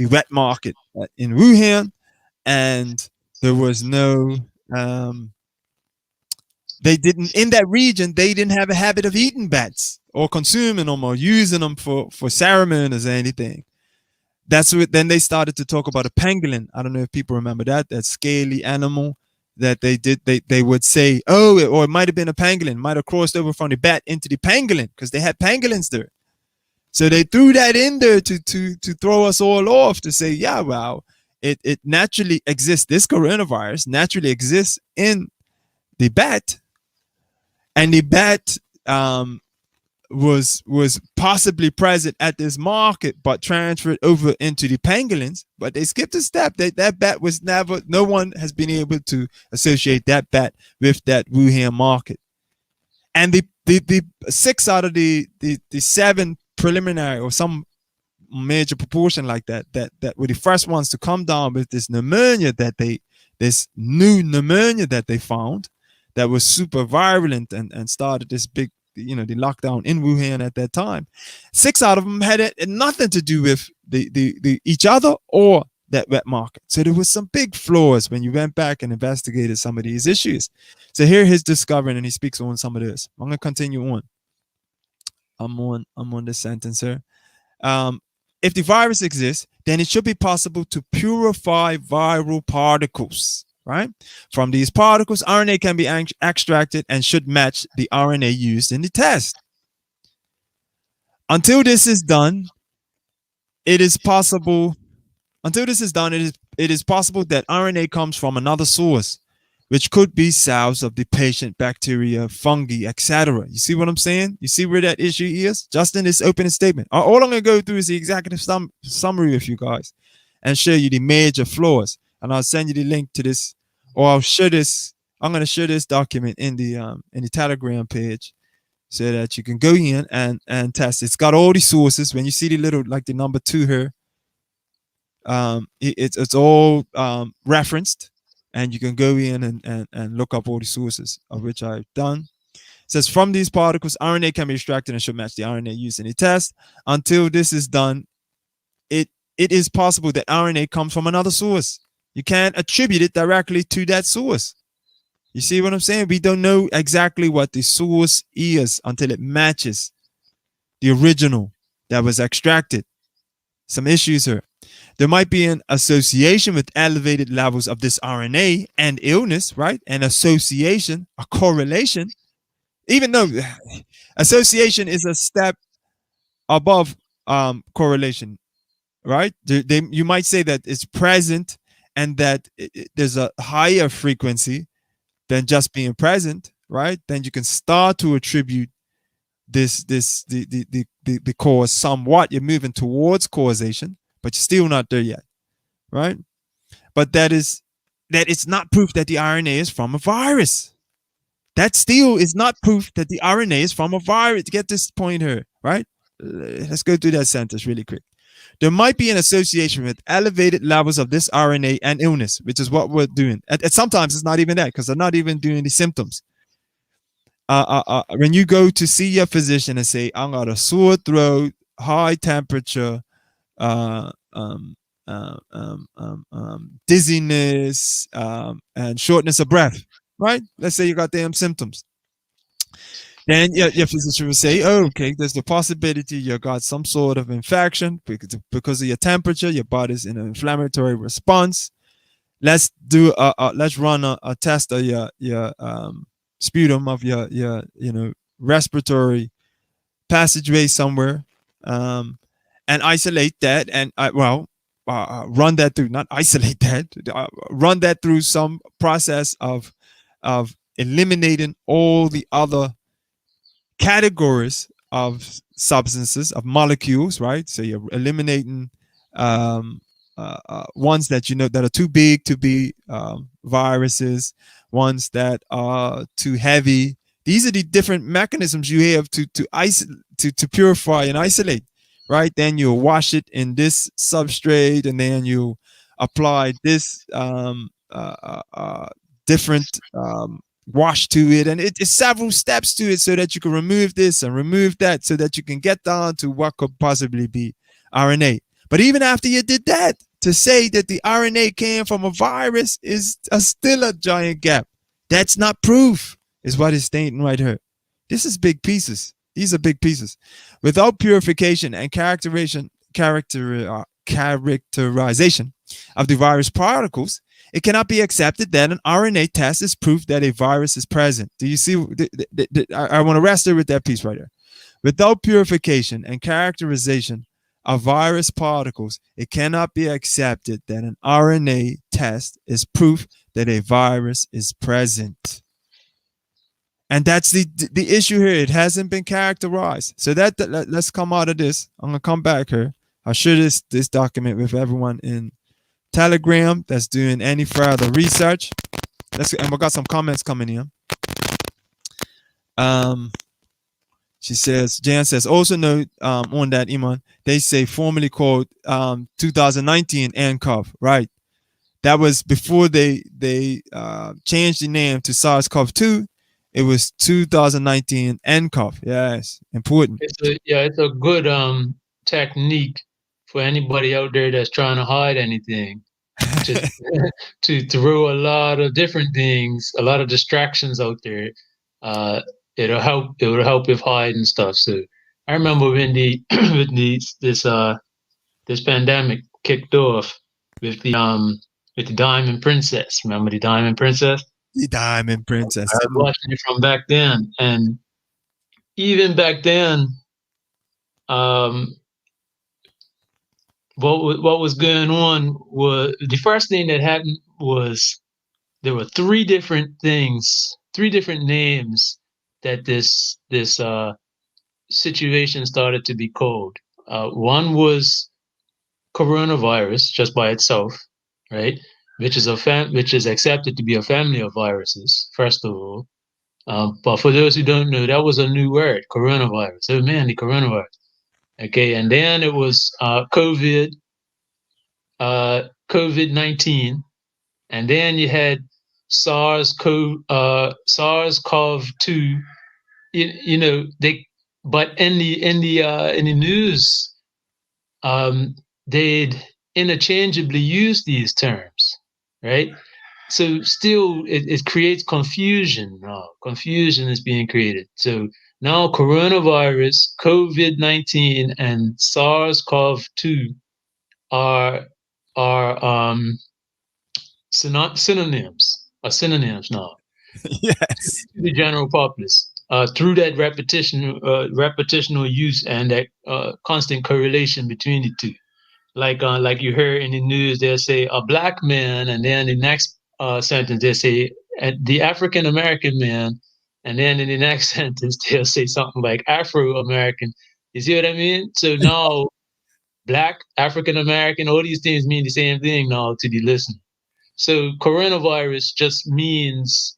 wet market in Wuhan, and there was no they didn't in that region. They didn't have a habit of eating bats or consuming them or using them for ceremonies or anything. That's what then they started to talk about a pangolin. I don't know if people remember that scaly animal that they would say, oh, or it might have been a pangolin, might have crossed over from the bat into the pangolin because they had pangolins there. So they threw that in there to throw us all off, to say, yeah, well, it naturally exists. This coronavirus naturally exists in the bat, and the bat was possibly present at this market, but transferred over into the pangolins. But they skipped a step. That bat was never. No one has been able to associate that bat with that Wuhan market. And the 6 out of the 7 preliminary or some major proportion like that were the first ones to come down with this pneumonia this new pneumonia that they found that was super virulent and started this big, the lockdown in Wuhan at that time. 6 out of them had nothing to do with the each other or that wet market. So there was some big flaws when you went back and investigated some of these issues. So here he's discovering, and he speaks on some of this. I'm going to continue on. I'm on this sentence here. If the virus exists, then it should be possible to purify viral particles, right? From these particles, RNA can be extracted and should match the RNA used in the test. Until this is done, it is possible that RNA comes from another source, which could be cells of the patient, bacteria, fungi, etc. You see what I'm saying? You see where that issue is? Just in this opening statement. All I'm going to go through is the executive summary with you guys and show you the major flaws. And I'll send you the link to this, or I'll share this. I'm going to share this document in the Telegram page so that you can go in and test. It's got all the sources. When you see the little, like the number 2 here, it's all referenced. And you can go in and look up all the sources, of which I've done. It says, from these particles, RNA can be extracted and should match the RNA used in the test. Until this is done, it is possible that RNA comes from another source. You can't attribute it directly to that source. You see what I'm saying? We don't know exactly what the source is until it matches the original that was extracted. Some issues here. There might be an association with elevated levels of this RNA and illness, right? An association, a correlation, even though association is a step above correlation, right? You might say that it's present and that there's a higher frequency than just being present, right? Then you can start to attribute the cause somewhat. You're moving towards causation, but you're still not there yet, right? But that is not proof that the RNA is from a virus. That still is not proof that the RNA is from a virus. Get this point here, right? Let's go through that sentence really quick. There might be an association with elevated levels of this RNA and illness, which is what we're doing. And sometimes it's not even that, because they're not even doing the symptoms. When you go to see your physician and say, I got a sore throat, high temperature, dizziness, and shortness of breath, right? Let's say you got damn symptoms. then your physician will say, oh, okay, there's the possibility you got some sort of infection because of your temperature, your body's in an inflammatory response. Let's run a test of your sputum of your respiratory passageway somewhere, and isolate that, and run that through, not isolate that, run that through some process of eliminating all the other categories of substances, of molecules, right? So you're eliminating ones that that are too big to be viruses, ones that are too heavy. These are the different mechanisms you have to purify and isolate, right? Then you wash it in this substrate, and then you apply this different wash to it, and it's several steps to it so that you can remove this and remove that so that you can get down to what could possibly be RNA. But even after you did that, to say that the RNA came from a virus is still a giant gap. That's not proof, is what it's stating right here. This is big pieces. These are big pieces. Without purification and characterization of the virus particles, it cannot be accepted that an RNA test is proof that a virus is present. Do you see? I want to rest there with that piece right there. Without purification and characterization of virus particles, it cannot be accepted that an RNA test is proof that a virus is present. And that's the issue here. It hasn't been characterized. So let's come out of this. I'm going to come back here. I'll share this document with everyone in Telegram that's doing any further research. And we got some comments coming in. She says, Jan says, also note on that, Iman, they say formerly called 2019 nCoV, right? That was before they changed the name to SARS-CoV-2. It was 2019 nCoV. Yes, important. It's a good technique for anybody out there that's trying to hide anything. To throw a lot of different things, a lot of distractions out there. It'll help with hiding stuff. So I remember when this pandemic kicked off with the Diamond Princess. Remember the Diamond Princess? The Diamond Princess. I was watching it from back then, and even back then, what was going on was the first thing that happened was there were three different names that this situation started to be called. One was coronavirus, just by itself, right? Which is accepted to be a family of viruses, first of all. But for those who don't know, that was a new word, coronavirus. Oh man, the coronavirus. Okay, and then it was COVID-19, and then you had SARS-CoV-2. But in the news, they'd interchangeably use these terms, right? So still, it creates confusion. Confusion is being created. So now coronavirus, COVID-19, and SARS-CoV-2 are synonyms now. Yes. To the general populace through that repetitional use and that constant correlation between the two. Like you heard in the news, they'll say a black man, and then the next sentence they'll say the African American man, and then in the next sentence they'll say something like Afro American. You see what I mean? So now black, African American, all these things mean the same thing now to the listener. So coronavirus just means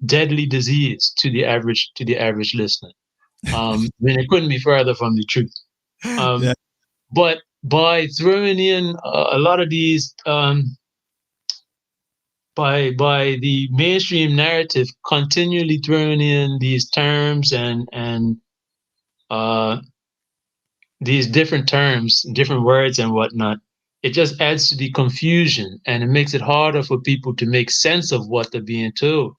deadly disease to the average listener. When it couldn't be further from the truth. Yeah. But by throwing in a lot of these, by the mainstream narrative continually throwing in these terms and these different terms, different words and whatnot, it just adds to the confusion, and it makes it harder for people to make sense of what they're being told.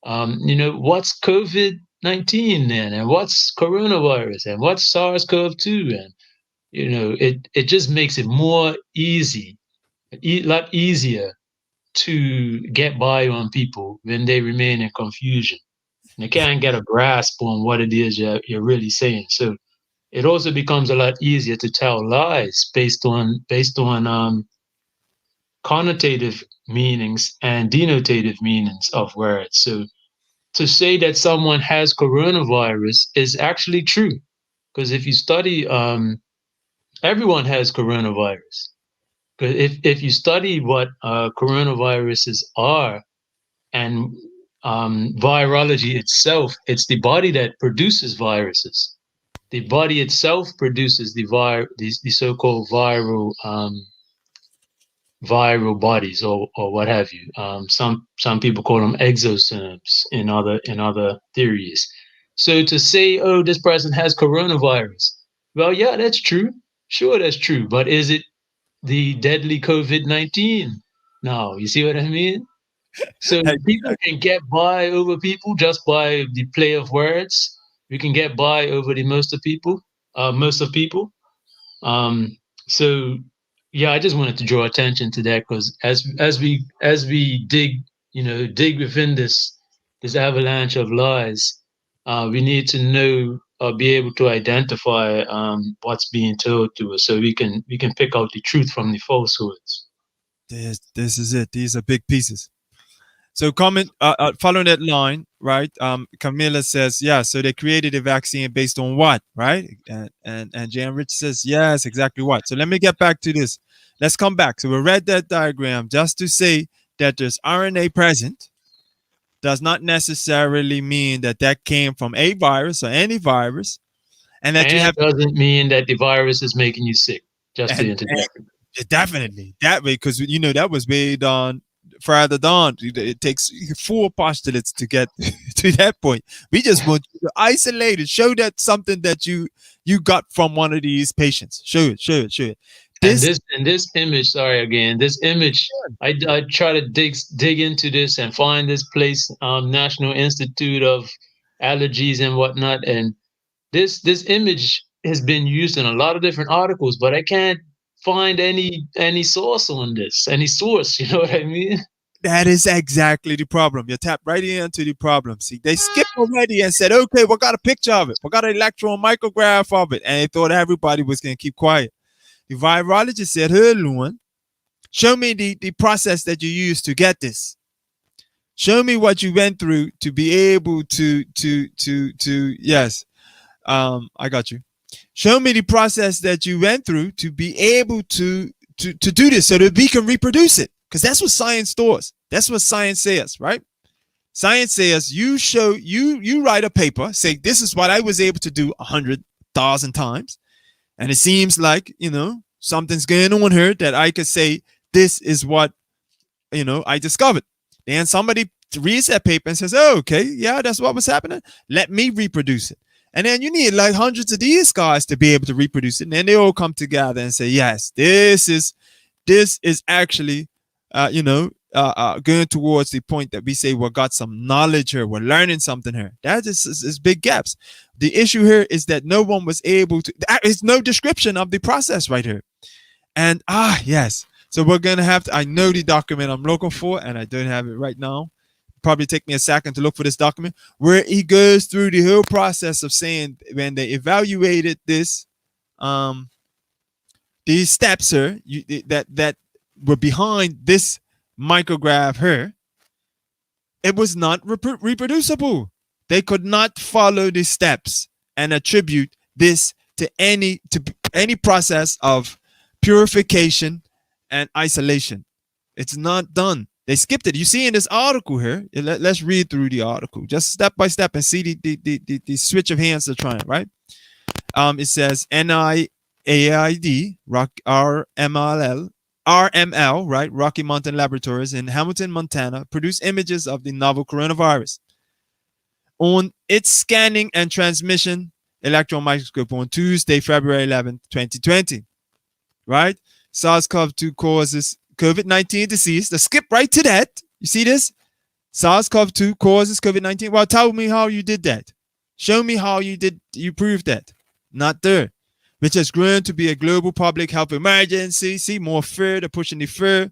What's COVID-19 then, and what's coronavirus, and what's SARS-CoV-2, and it just makes it more easy, a lot easier to get by on people when they remain in confusion. And they can't get a grasp on what it is you're really saying. So it also becomes a lot easier to tell lies based on connotative meanings and denotative meanings of words. So to say that someone has coronavirus is actually true, because if you study, everyone has coronavirus. Because if you study what coronaviruses are, and virology itself, it's the body that produces viruses. The body itself produces the so-called viral bodies, or what have you. Some people call them exosomes in other theories. So to say, oh, this person has coronavirus, well, yeah, that's true. Sure, that's true. But is it the deadly COVID-19? No, you see what I mean? So people can get by over people just by the play of words. We can get by over the most of people. Um, so yeah, I just wanted to draw attention to that, because as we dig within this avalanche of lies, we need to know or be able to identify what's being told to us, so we can pick out the truth from the falsehoods. This is it. These are big pieces. So comment following that line, right? Camilla says, yeah, so they created a vaccine based on what, right? And Jan Rich says, yes, exactly what. So let me get back to this. Let's come back. So we read that diagram just to say that there's RNA present does not necessarily mean that that came from a virus or any virus, and that you And have doesn't mean that the virus is making you sick, just to and interject. definitely that way, because that was made on further down. It takes 4 postulates to get to that point. We just want you to isolate it, show that something that you got from one of these patients. Show it. And This this image, sorry again, this image, I try to dig into this and find this place, National Institute of Allergies and whatnot, and this image has been used in a lot of different articles, but I can't find any source on this, any source. You know what I mean? that is exactly the problem. You tap right into the problem. See, they skipped already and said, okay, we got a picture of it. We got an electron micrograph of it. And they thought everybody was going to keep quiet. The virologist said, hey, Luan, show me the process that you used to get this. Show me what you went through to be able to yes, I got you. Show me the process that you went through to be able to do this so that we can reproduce it. Because that's what science does. That's what science says, right? Science says you write a paper, say this is what I was able to do 100,000 times, and it seems like something's going on here that I could say this is what I discovered. Then somebody reads that paper and says, oh, okay, yeah, that's what was happening. Let me reproduce it. And then you need like hundreds of these guys to be able to reproduce it. And then they all come together and say, yes, this is actually, going towards the point that we say we got some knowledge here. We're learning something here. That is big gaps. The issue here is that no one was able to, there is no description of the process right here. And yes. So we're going to have to, I know the document I'm looking for, and I don't have it right now. Probably take me a second to look for this document where he goes through the whole process of saying when they evaluated this, these steps here that were behind this micrograph here, it was not reproducible. They could not follow the steps and attribute this to any process of purification and isolation. It's not done. They skipped it. You see in this article here, let's read through the article just step by step and see the switch of hands they're trying, right? It says NIAID, RML, right? Rocky Mountain Laboratories in Hamilton, Montana, produced images of the novel coronavirus. On its scanning and transmission electron microscope on Tuesday, February 11, 2020, right? SARS-CoV-2 causes COVID-19 disease. Let's skip right to that. You see this? SARS-CoV-2 causes COVID-19. Well, tell me how you did that. Show me how you proved that. Not there. Which has grown to be a global public health emergency. See, more fear, they're pushing the fear.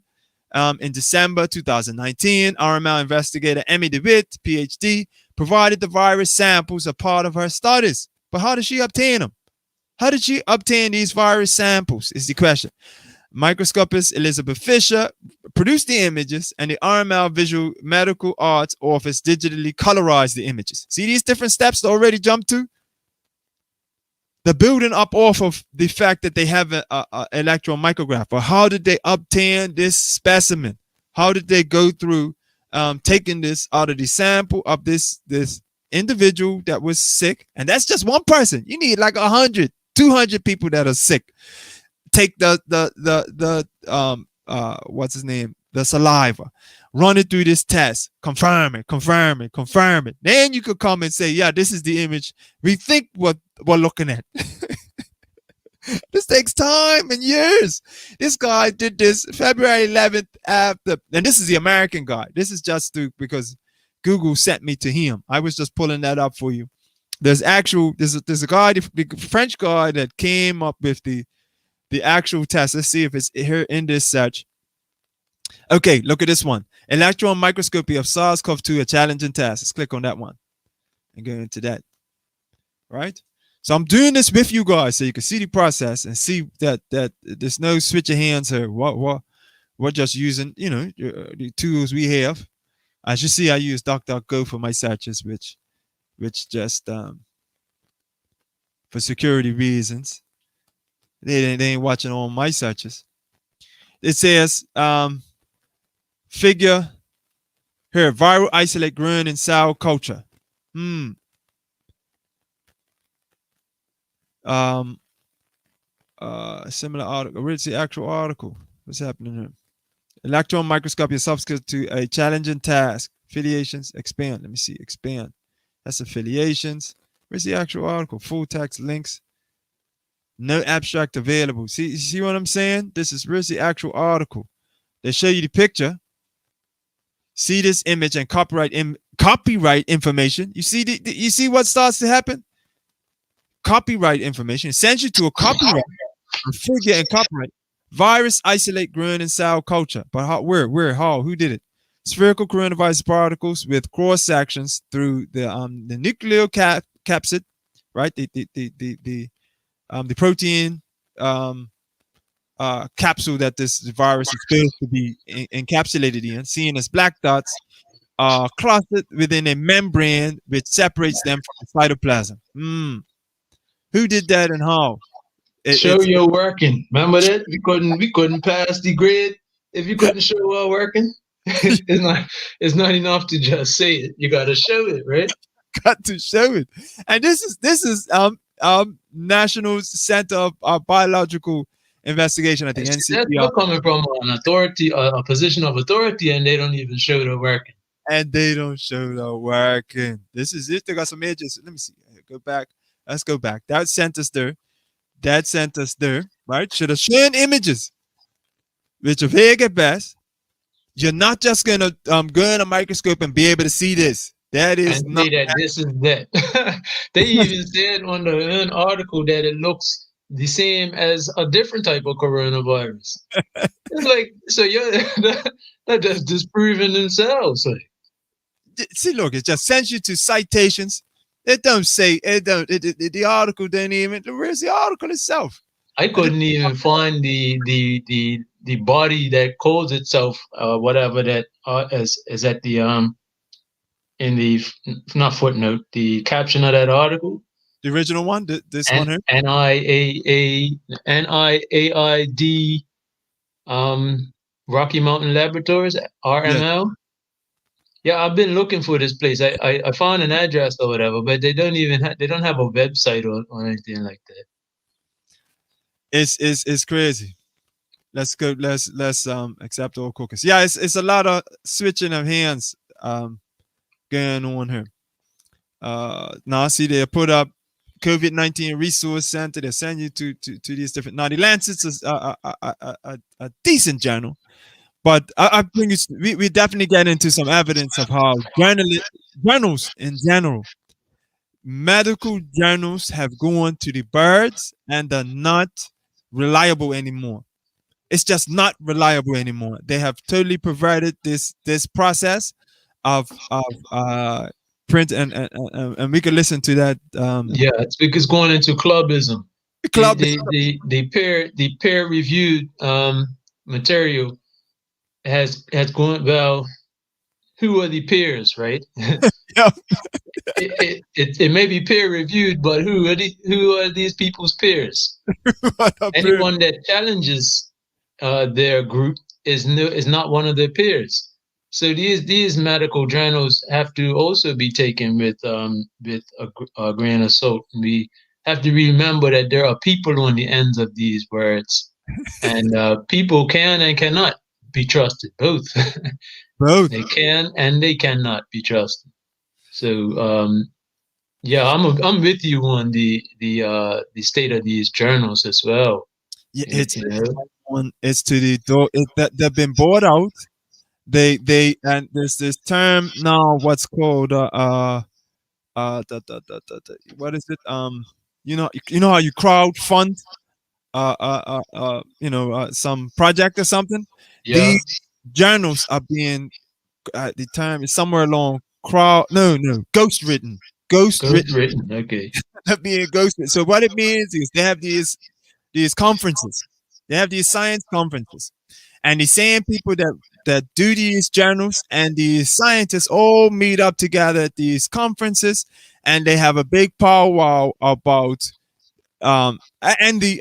In December 2019, RML investigator Emmy DeWitt, PhD, provided the virus samples as part of her studies. But how did she obtain them? How did she obtain these virus samples is the question. Microscopist Elizabeth Fisher produced the images, and the RML Visual Medical Arts Office digitally colorized the images. See these different steps they already jumped to? They're building up off of the fact that they have an electron micrograph. But how did they obtain this specimen? How did they go through taking this out of the sample of this individual that was sick? And that's just one person. You need like 100, 200 people that are sick. Take the what's his name? The saliva. Run it through this test. Confirm it. Then you could come and say, yeah, this is the image. We think what we're looking at. This takes time and years. This guy did this February 11th after, and this is the American guy. This is just because Google sent me to him. I was just pulling that up for you. There's a guy, the French guy that came up with the actual test. Let's see if it's here in this search. Okay, look at this one. Electron microscopy of SARS-CoV-2, a challenging task. Let's click on that one and go into that. Right? So I'm doing this with you guys so you can see the process and see that there's no switch of hands here. We're just using, the tools we have. As you see, I use DuckDuckGo for my searches, which just for security reasons. They ain't watching all my searches. It says figure here, viral isolate grown in cell culture. Similar article. Where's the actual article? What's happening here? Electron microscopy is subsequent to a challenging task. Affiliations, expand. Let me see, expand. That's affiliations. Where's the actual article? Full text links. No abstract available. See what I'm saying? Where's the actual article? They show you the picture. See this image and copyright information. You see what starts to happen? Copyright information. It sends you to a copyright, a figure and copyright. Virus isolate grown in cell culture. But how, where, how, who did it? Spherical coronavirus particles with cross sections through the nuclear capsid, right? The protein capsule that this virus is supposed to be encapsulated in, seen as black dots, clustered within a membrane which separates them from the cytoplasm. Who did that and how? Show you're working. Remember that? We couldn't pass the grade if you couldn't show we're working. It's not enough to just say it. You got to show it, right? Got to show it. And this is National Center of Biological Investigation, I think. That's not coming from an authority, a position of authority, and they don't even show they're working. And they don't show they're working. This is it. They got some edges. Let me see. Go back. Let's go back. That sent us there. Right? Should have shown images, which are vague at best. You're not just gonna go in a microscope and be able to see this. That is not that. This is that. They even said on the article that it looks the same as a different type of coronavirus. It's like, so they're just disproving themselves. See, look, it just sends you to citations. It don't say it. The article don't even. Where's the article itself? I couldn't even find the body that calls itself whatever that is at the in the not footnote, the caption of that article. The original one, this one here. NIAID Rocky Mountain Laboratories, RML. Yeah, I've been looking for this place. I found an address or whatever, but they don't have a website or anything like that. It's crazy. Let's go. Let's accept all cookies. Yeah, it's a lot of switching of hands going on here. Now see they put up COVID-19 Resource Center. They send you to these different. Now the Lancet's is a decent journal, But I think we definitely get into some evidence of how journals in general, medical journals have gone to the birds and are not reliable anymore. It's just not reliable anymore. They have totally perverted this process of print, and we could listen to that Yeah, it's because going into clubism. The club. the the peer reviewed material has gone well. Who are the peers, right? Yeah. It may be peer reviewed, but who are these people's peers? Anyone that challenges their group is not one of their peers. So these medical journals have to also be taken with a grain of salt. We have to remember that there are people on the ends of these words, and people can and cannot be trusted. Both Both. they can and they cannot be trusted. So yeah, I'm with you on the state of these journals as well. Yeah, You know? it's to the door that they've been bought out. They and there's this term now, what's called what is it, you know how you crowd fund some project or something. Yeah, These journals are being, the term is somewhere along crowd, no, ghost written ghostwritten. Okay. being ghosted. So what it means is they have these conferences. They have these science conferences, and the same people that do these journals and these scientists all meet up together at these conferences, and they have a big powwow about and the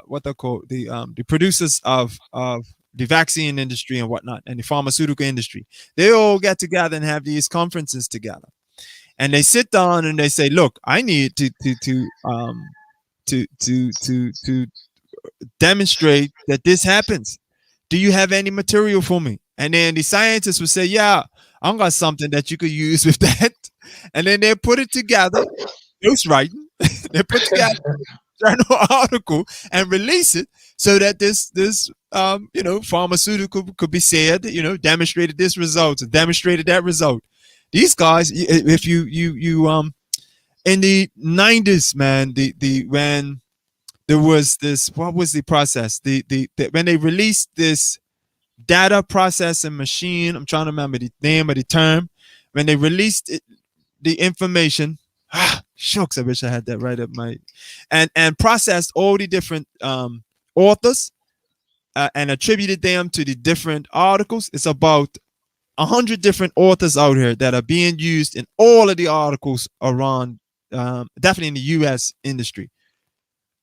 what they call the producers of the vaccine industry and whatnot, and the pharmaceutical industry. They all get together and have these conferences together, and they sit down and they say, "Look, I need to demonstrate that this happens. Do you have any material for me?" And then the scientists would say, "Yeah, I got something that you could use with that." And then they put it together, ghostwriting. They put together a journal article and release it so that this pharmaceutical could be said, demonstrated this result and demonstrated that result. These guys, if you in the 90s, man, the when there was this, what was the process, the when they released this data processing machine, I'm trying to remember the name of the term, when they released it, the information, shucks, I wish I had that right up my, and processed all the different authors, and attributed them to the different articles. It's about 100 different authors out here that are being used in all of the articles around, definitely in the U.S. industry.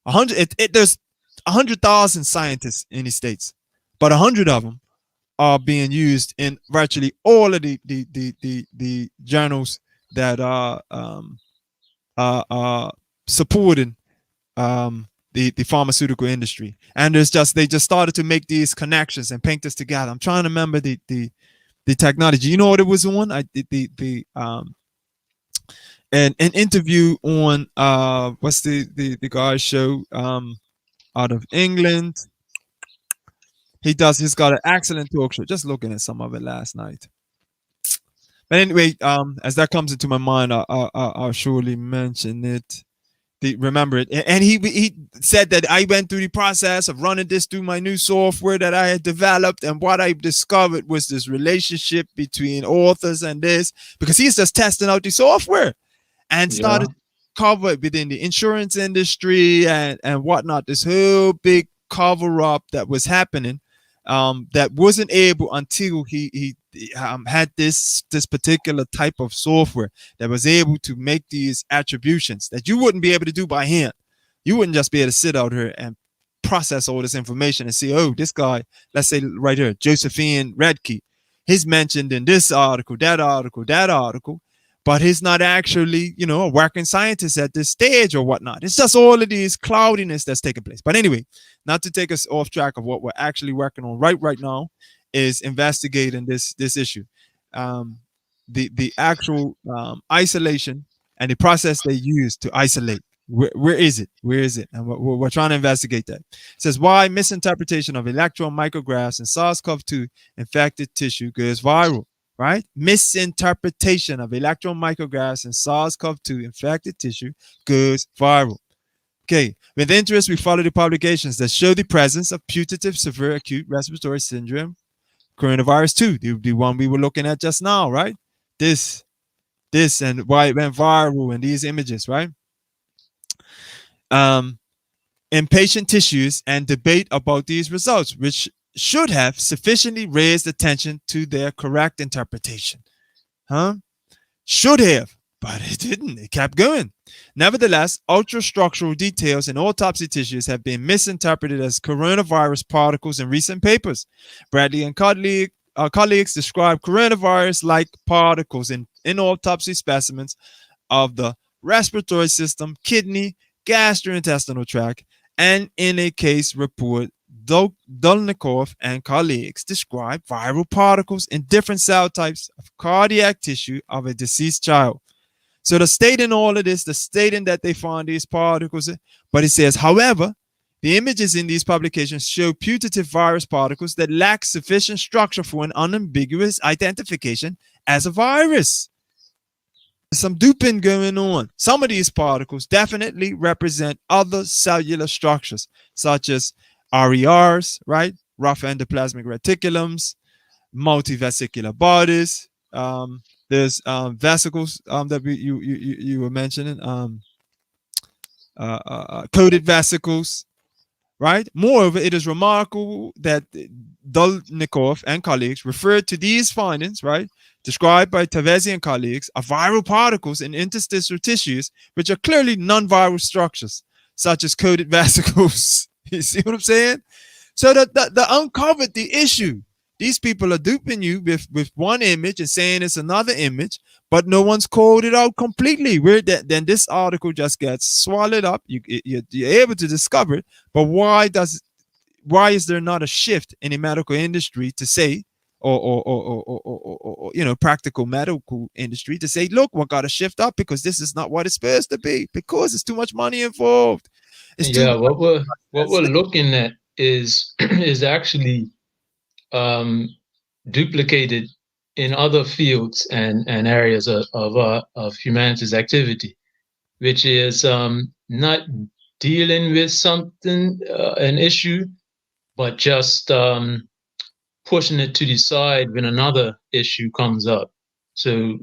100. There's 100,000 scientists in the states, but 100 of them are being used in virtually all of the journals that are supporting the pharmaceutical industry. And they just started to make these connections and paint this together. I'm trying to remember the technology. You know what it was on? An interview on what's the guy's show out of England. He's got an excellent talk show. Just looking at some of it last night. But anyway, as that comes into my mind, I'll surely mention it. Remember it. And he said that I went through the process of running this through my new software that I had developed, and what I discovered was this relationship between authors and this, because he's just testing out the software and started cover it within the insurance industry and whatnot. This whole big cover up that was happening, that wasn't able until he had this particular type of software that was able to make these attributions that you wouldn't be able to do by hand. You wouldn't just be able to sit out here and process all this information and see, oh, this guy, let's say right here, Josephine Redkey, he's mentioned in this article, that article, but he's not actually, a working scientist at this stage or whatnot. It's just all of these cloudiness that's taking place. But anyway, not to take us off track of what we're actually working on right now is investigating this issue. The actual isolation and the process they use to isolate Where is it? Where is it? And we're trying to investigate that. It says why misinterpretation of electron micrographs in SARS-CoV-2 infected tissue goes viral. Right? Misinterpretation of electron micrographs in SARS-CoV-2 infected tissue goes viral. Okay, with interest, we follow the publications that show the presence of putative severe acute respiratory syndrome, coronavirus 2, the one we were looking at just now, right? This, and why it went viral in these images, right? In patient tissues and debate about these results, which should have sufficiently raised attention to their correct interpretation. Should have, but it didn't. It kept going. Nevertheless, ultrastructural details in autopsy tissues have been misinterpreted as coronavirus particles in recent papers. Bradley and colleagues describe coronavirus-like particles in autopsy specimens of the respiratory system, kidney, gastrointestinal tract, and in a case report, Dolnikov and colleagues describe viral particles in different cell types of cardiac tissue of a deceased child. So the stating all of this, the stating that they found these particles, but it says, however, the images in these publications show putative virus particles that lack sufficient structure for an unambiguous identification as a virus. There's some duping going on. Some of these particles definitely represent other cellular structures, such as RERs, right? Rough endoplasmic reticulums, multivesicular bodies. There's vesicles that you were mentioning, coated vesicles, right? Moreover, it is remarkable that Dolnikov and colleagues referred to these findings, right, described by Tavesi and colleagues, of viral particles in interstitial tissues, which are clearly non-viral structures, such as coated vesicles. You see what I'm saying? So that uncovered the issue. These people are duping you with one image and saying it's another image, but no one's called it out completely. Then this article just gets swallowed up. You're able to discover it, but why is there not a shift in the medical industry to say, or practical medical industry to say, look, we got to shift up because this is not what it's supposed to be, because it's too much money involved. What we're looking at is actually duplicated in other fields and areas of humanities activity, which is not dealing with something, an issue, but just pushing it to the side when another issue comes up. So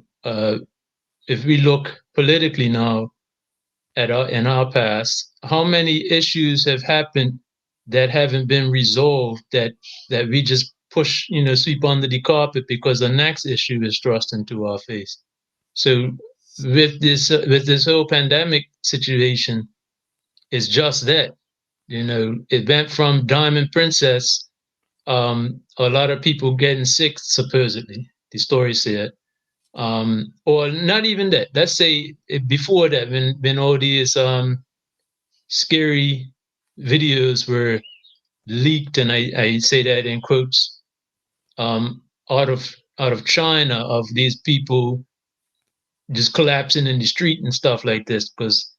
if we look politically now in our past, how many issues have happened that haven't been resolved that we just push, sweep under the carpet because the next issue is thrust into our face? So with this whole pandemic situation, it's just that, it went from Diamond Princess, a lot of people getting sick, supposedly, the story said, or not even that. Let's say before that, when all these scary videos were leaked, and I say that in quotes, out of China, of these people just collapsing in the street and stuff like this, because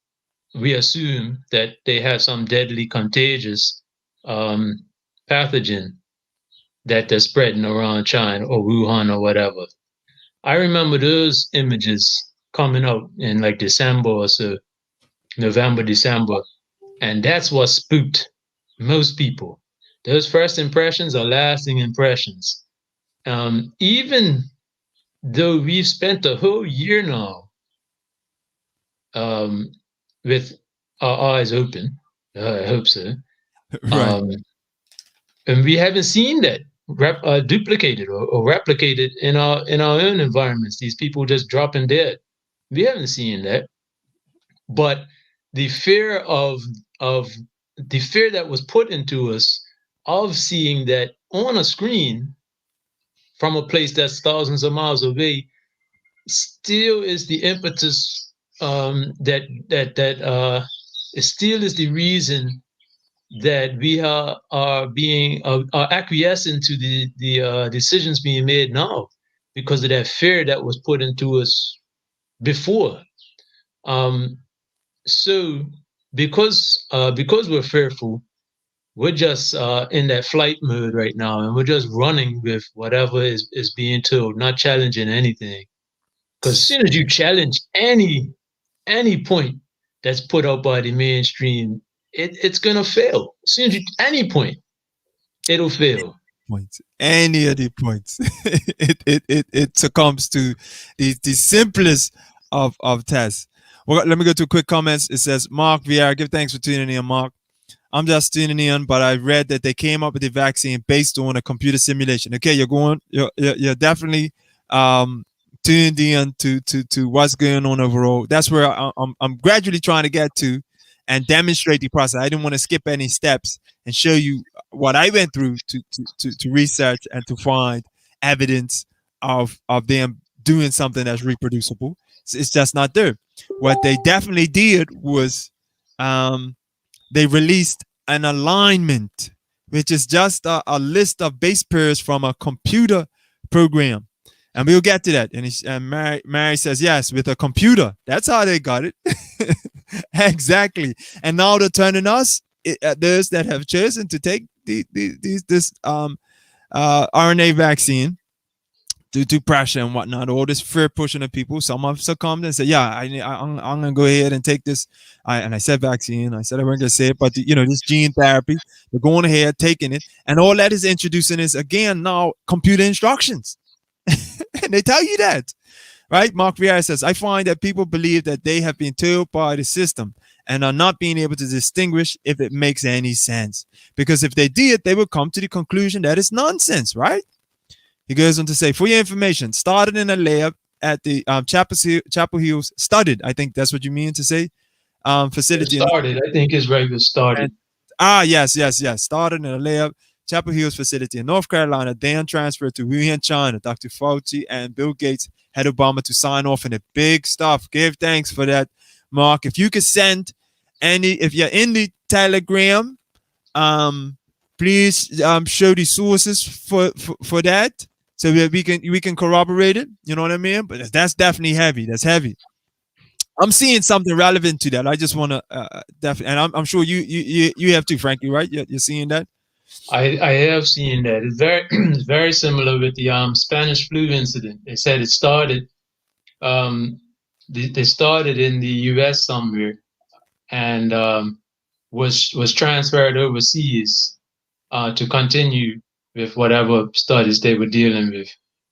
we assume that they have some deadly contagious pathogen that they're spreading around China or Wuhan or whatever. I remember those images coming out in like December or so, November, December, and that's what spooked most people. Those first impressions are lasting impressions. Even though we've spent a whole year now with our eyes open, I hope so, Right. and we haven't seen that duplicated or replicated in our own environments. These people just dropping dead. We haven't seen that, but the fear that was put into us of seeing that on a screen from a place that's thousands of miles away still is the impetus, that still is the reason that we are acquiescing to the decisions being made now, because of that fear that was put into us before. So because we're fearful, we're just in that flight mode right now, and we're just running with whatever is being told, not challenging anything. Because as soon as you challenge any point that's put out by the mainstream, it's gonna fail. As soon as you any point, it'll fail. Points, any of the points, it succumbs to the simplest of tests. Well, let me go to quick comments. It says, Mark VR, give thanks for tuning in, Mark. I'm just tuning in, but I read that they came up with the vaccine based on a computer simulation. Okay, you're definitely tuned in to what's going on overall. That's where I'm gradually trying to get to and demonstrate the process. I didn't want to skip any steps and show you what I went through to research and to find evidence of them doing something that's reproducible. It's just not there. What they definitely did was they released an alignment, which is just a list of base pairs from a computer program. And we'll get to that. And Mary says, yes, with a computer. That's how they got it. Exactly. And now they're turning us, those that have chosen to take this RNA vaccine due to pressure and whatnot, all this fear pushing of people. Some have succumbed and said, yeah, I'm going to go ahead and take this. And I said vaccine. I said I wasn't going to say it, but, this gene therapy, they're going ahead, taking it. And all that is introducing is, again, now computer instructions. And they tell you that, right? Mark Vieira says, I find that people believe that they have been told by the system and are not being able to distinguish if it makes any sense. Because if they did, they would come to the conclusion that it's nonsense, right? He goes on to say, for your information, started in a lab at the Chapel Hills, studied, I think that's what you mean to say, facility. Started, I think it's right. It started. Yes. Started in a lab, Chapel Hills facility in North Carolina, then transferred to Wuhan, China. Dr. Fauci and Bill Gates had Obama to sign off on the big stuff. Give thanks for that, Mark. If you could send if you're in the Telegram, please show the sources for that so that we can corroborate it. You know what I mean? But that's definitely heavy. That's heavy. I'm seeing something relevant to that. I just want to definitely, and I'm sure you have too, Frankie, right? You're seeing that. I have seen that. It's it's very similar with the Spanish flu incident. They said it started they started in the U.S. somewhere and was transferred overseas to continue with whatever studies they were dealing with,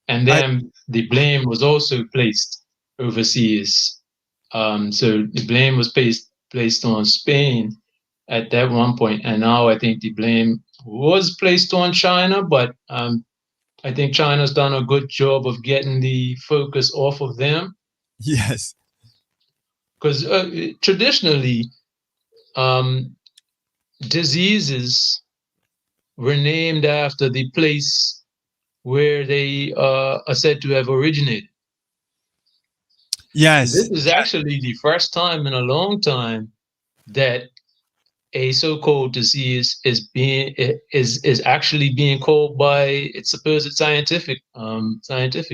and then the blame was also placed overseas. So the blame was placed on Spain at that one point, and now I think the blame was placed on China, but I think China's done a good job of getting the focus off of them. Yes. Because traditionally, diseases were named after the place where they are said to have originated. Yes. This is actually the first time in a long time that a so-called disease is actually being called by its supposed scientific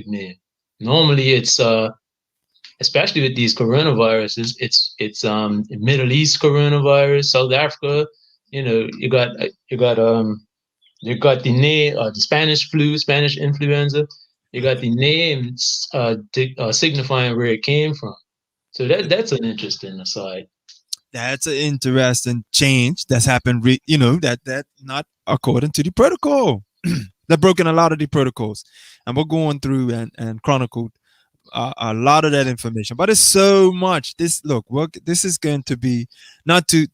name. Normally, it's especially with these coronaviruses, it's Middle East coronavirus, South Africa. You got the name, the Spanish flu, Spanish influenza. You got the names signifying where it came from. So that's an interesting aside. That's an interesting change that's happened. That not according to the protocol. They've broken a lot of the protocols, and we're going through and chronicled a lot of that information. But it's so much. This is going to be not to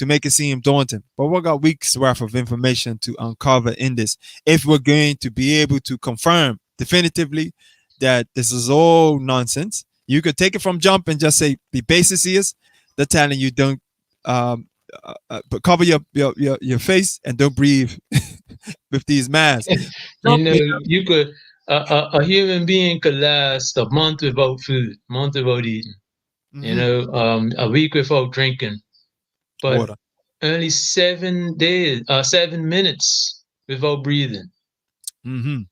make it seem daunting, but we got weeks worth of information to uncover in this. If we're going to be able to confirm definitively that this is all nonsense, you could take it from jump and just say the basis is they're telling you don't but cover your face and don't breathe with these masks. You could a human being could last a month without food, a month without eating, a week without drinking, but water. Only 7 days, 7 minutes without breathing.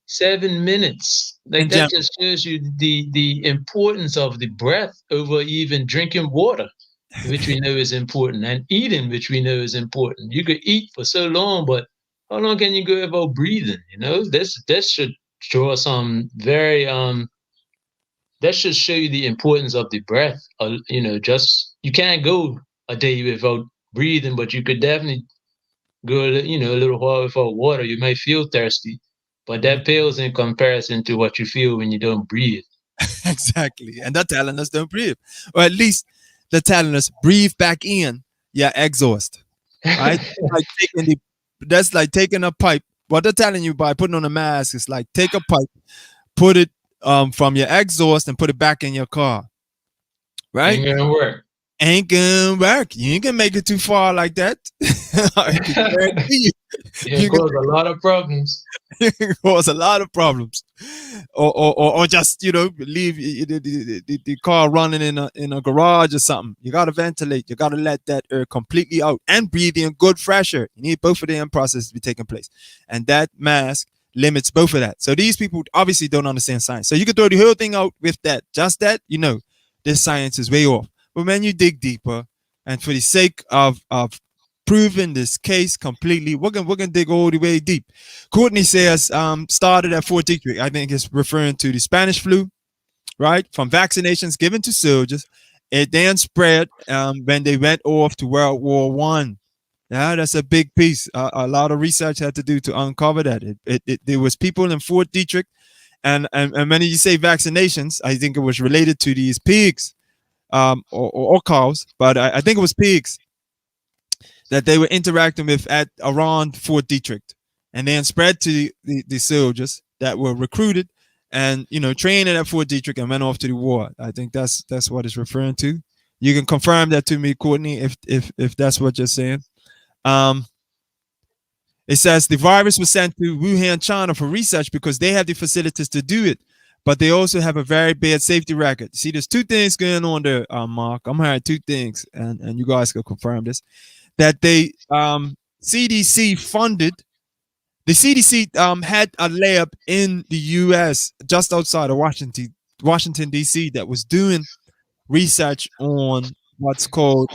7 minutes. Like that just shows you the importance of the breath over even drinking water. which we know is important, and eating, which we know is important. You could eat for so long, but how long can you go about breathing? This should draw some very that should show you the importance of the breath. Just you can't go a day without breathing, but you could definitely go, a little while without water. You might feel thirsty, but that pales in comparison to what you feel when you don't breathe. Exactly. And they're telling us don't breathe. Or at least they're telling us breathe back in your exhaust. Right? That's like taking a pipe. What they're telling you by putting on a mask is like take a pipe, put it from your exhaust and put it back in your car. Right? Ain't gonna work. Ain't gonna work. You ain't gonna make it too far like that. It cause a lot of problems. Cause a lot of problems, or just leave the car running in a garage or something. You gotta ventilate. You gotta let that air completely out and breathe in good fresh air. You need both of them processes to be taking place, and that mask limits both of that. So these people obviously don't understand science. So you can throw the whole thing out with that, just that. This science is way off. But when you dig deeper, and for the sake of proving this case completely, we're gonna dig all the way deep. Courtney says started at Fort Detrick. I think it's referring to the Spanish flu, right? From vaccinations given to soldiers, it then spread when they went off to World War One. Yeah, that's a big piece. A lot of research had to do to uncover that. There was people in Fort Detrick, and when you say vaccinations, I think it was related to these pigs, or cows, but I think it was pigs that they were interacting with at around Fort Detrick, and then spread to the soldiers that were recruited and trained at Fort Detrick and went off to the war. I think that's what it's referring to. You can confirm that to me, Courtney, if that's what you're saying. It says the virus was sent to Wuhan, China for research because they have the facilities to do it, but they also have a very bad safety record. See, there's two things going on there, Mark. I'm hearing two things, and you guys can confirm this. That they CDC funded. The CDC had a lab in the U.S. just outside of Washington D.C. that was doing research on what's called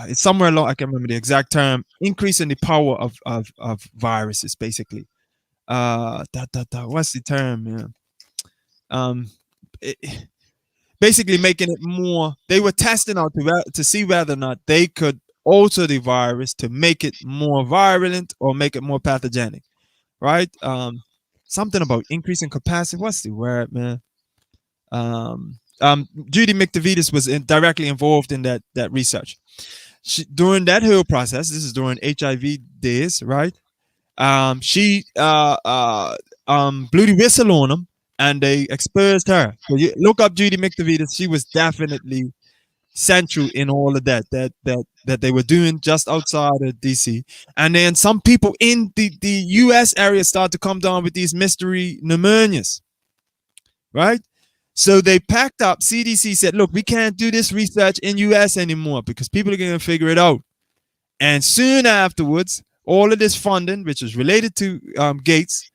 it's somewhere along. I can't remember the exact term. Increasing the power of viruses, basically. What's the term? Yeah. Basically making it more. They were testing out to see whether or not they could alter the virus to make it more virulent or make it more pathogenic, right? Something about increasing capacity. What's the word, man? Judy McDavidis was directly involved in that research. During that whole process, this is during HIV days, right? She blew the whistle on them, and they exposed her. So you look up Judy McDavidis. She was definitely central in all of that they were doing just outside of DC. And then some people in the US area start to come down with these mystery pneumonias, right? So they packed up. CDC said, look, we can't do this research in US anymore because people are going to figure it out. And soon afterwards, all of this funding, which was related to Gates,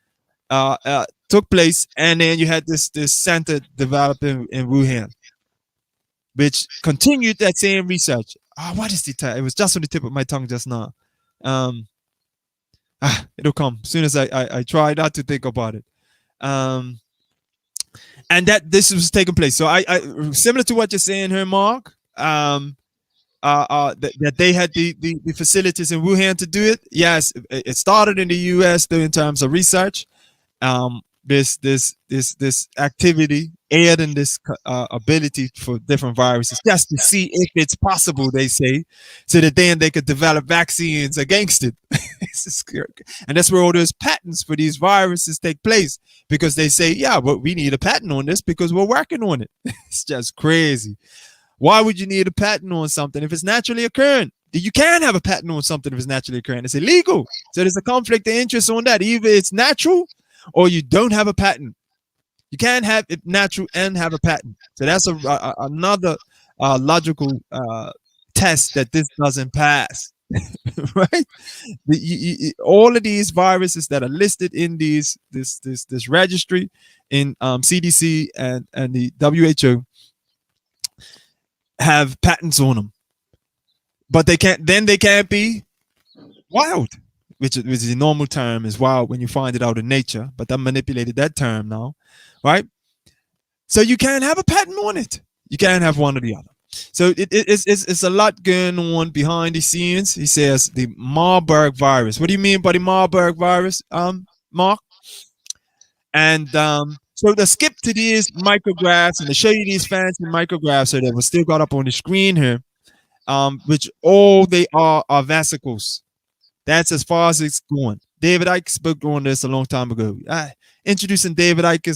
took place, and then you had this center developing in Wuhan, which continued that same research. What is the title? It was just on the tip of my tongue just now. It'll come as soon as I try not to think about it. And that this was taking place. So I similar to what you're saying here, Mark. That they had the facilities in Wuhan to do it. Yes, it started in the U.S. though in terms of research. This activity adding this ability for different viruses just to see if it's possible, they say, so that then they could develop vaccines against it. And that's where all those patents for these viruses take place, because they say, yeah, well, we need a patent on this because we're working on it. It's just crazy. Why would you need a patent on something if it's naturally occurring? You can't have a patent on something if it's naturally occurring. It's illegal. So there's a conflict of interest on that. Either it's natural or you don't have a patent. You can't have it natural and have a patent. So that's another logical test that this doesn't pass. right? All of these viruses that are listed in this registry in CDC and the WHO have patents on them, but they can't be wild, which is the normal term is wild when you find it out in nature, but I manipulated that term now, right? So you can't have a patent on it. You can't have one or the other. So it's a lot going on behind the scenes. He says the Marburg virus. What do you mean by the Marburg virus, Mark? And so to skip to these micrographs and to show you these fancy micrographs so that we still got up on the screen here, which all they are vesicles. That's as far as it's going. David Icke spoke on this a long time ago. Introducing David Icke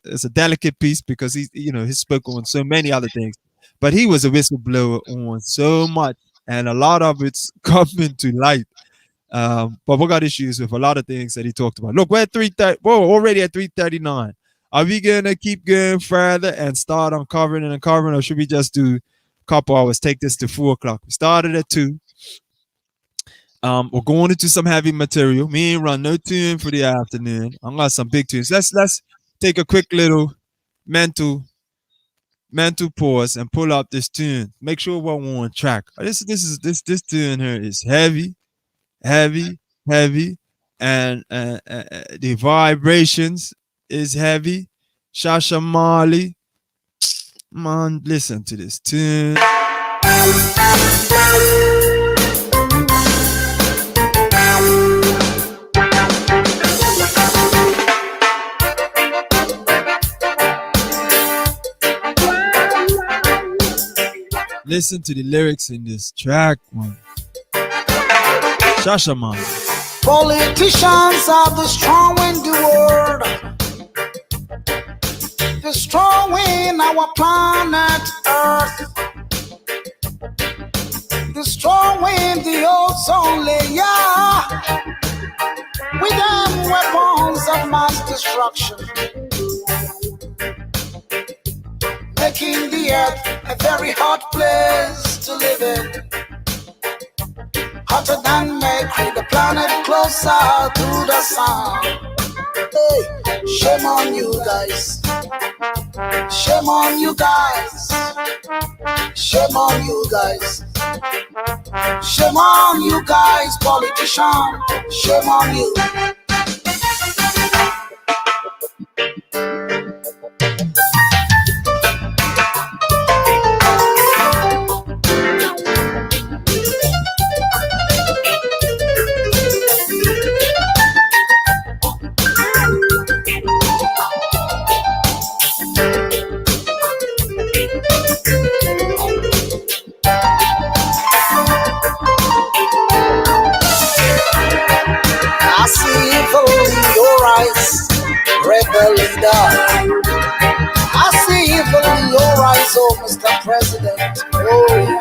is a delicate piece because he spoke on so many other things, but he was a whistleblower on so much, and a lot of it's coming to light. But we got issues with a lot of things that he talked about. Look, we're at 3:30. Whoa, already at 3:39. Are we gonna keep going further and start uncovering and uncovering, or should we just do a couple hours? Take this to 4 o'clock. We started at 2. We're going into some heavy material. Me ain't run no tune for the afternoon. I'm got some big tunes. Let's take a quick little mental pause and pull up this tune. Make sure we're on track. This tune here is heavy, and the vibrations is heavy. Shasha Marley, man, listen to this tune. Listen to the lyrics in this track, man. Shasha man. Politicians are destroying the world, destroying our planet Earth, destroying the ozone layer with them weapons of mass destruction, making the earth a very hot place to live in. Hotter than Mercury, the planet closer to the sun. Hey, shame on you guys. Shame on you guys. Shame on you guys. Shame on you guys, politicians. Shame on you. Rebel leader, I see evil in your eyes, oh Mr. President. Oh,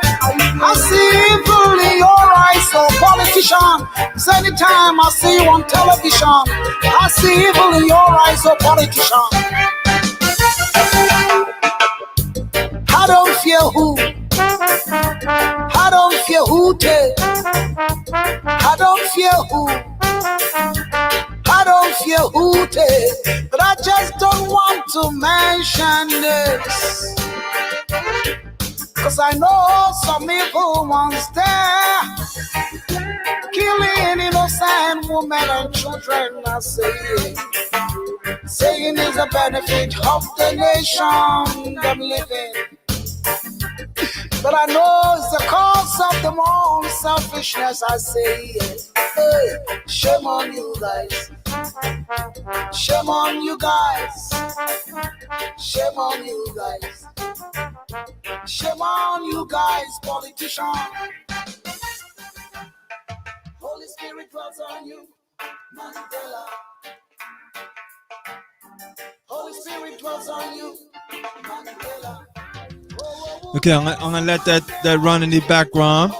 I see evil in your eyes, oh politician. Cause anytime I see you on television, I see evil in your eyes, oh politician. I don't fear who. I don't fear who take. I don't fear who. I don't fear who take, but I just don't want to mention this, cause I know some evil ones there, killing innocent women and children. I saying is a benefit of the nation I'm living, but I know it's the cause of the more selfishness. I say it. Hey, shame on you guys. Shame on you guys. Shame on you guys. Shame on you guys, politicians. Holy Spirit dwells on you, Mandela. Holy Spirit dwells on you, Mandela. Okay, I'm gonna let that run in the background.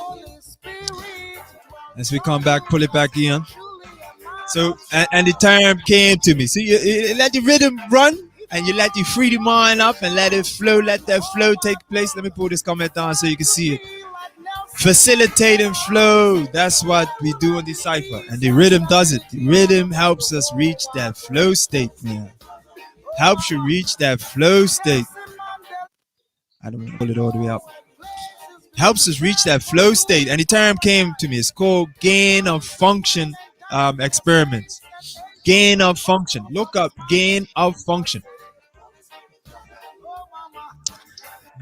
As we come back, pull it back in. So, and the term came to me. So you let the rhythm run, and you let the free the mind up, and let it flow. Let that flow take place. Let me pull this comment down so you can see it. Facilitating flow. That's what we do on dCyfa. And the rhythm does it. The rhythm helps us reach that flow state, man. Helps you reach that flow state. I don't want to pull it all the way up. Helps us reach that flow state. And the term came to me. It's called gain of function experiments. Gain of function. Look up gain of function.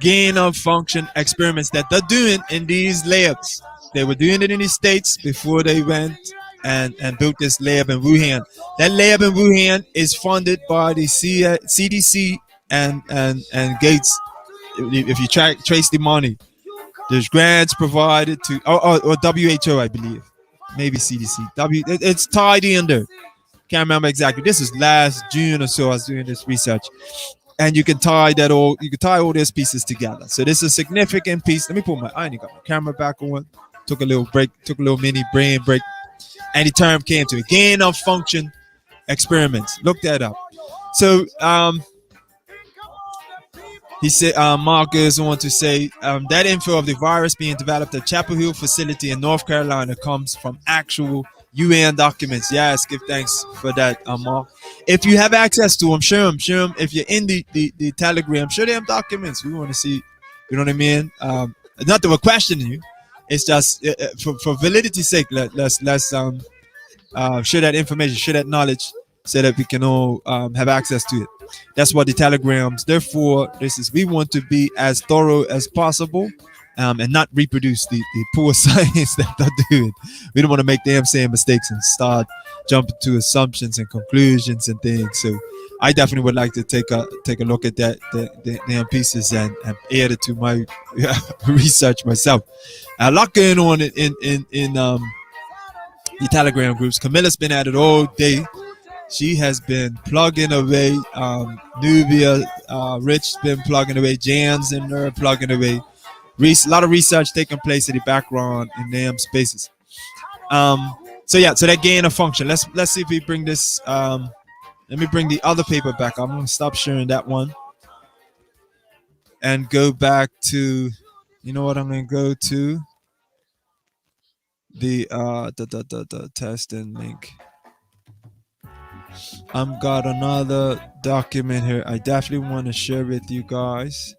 Gain of function experiments that they're doing in these labs. They were doing it in the States before they went and built this lab in Wuhan. That lab in Wuhan is funded by the CDC and Gates. If you trace the money, there's grants provided to or WHO, I believe, maybe CDC. It's tied in there. Can't remember exactly. This is last June or so. I was doing this research. And you can tie that all. You can tie all these pieces together. So this is a significant piece. Let me put I ain't got my camera back on. Took a little break. Took a little mini brain break. And the term came to it. Gain of function experiments. Look that up. So he said, Mark goes on to say that info of the virus being developed at Chapel Hill facility in North Carolina comes from actual UN documents. Yes, give thanks for that, Mark. If you have access to them, share them. If you're in the Telegram, share them documents. We want to see, you know what I mean? Not that we're questioning you. It's just for validity's sake, let's share that information, share that knowledge, so that we can all have access to it. That's what the Telegrams. Therefore, we want to be as thorough as possible. And not reproduce the poor science that they're doing. We don't want to make them same mistakes and start jumping to assumptions and conclusions and things. So I definitely would like to take a look at the pieces and add it to my research myself. A lot going on in the Telegram groups. Camilla's been at it all day. She has been plugging away. Nubia, Rich been plugging away. Jan's in there plugging away. A lot of research taking place in the background in them spaces. So that gain of function. Let's see if we bring this. Let me bring the other paper back. I'm gonna stop sharing that one and go back to. You know what? I'm gonna go to the testing link. I've got another document here. I definitely want to share with you guys.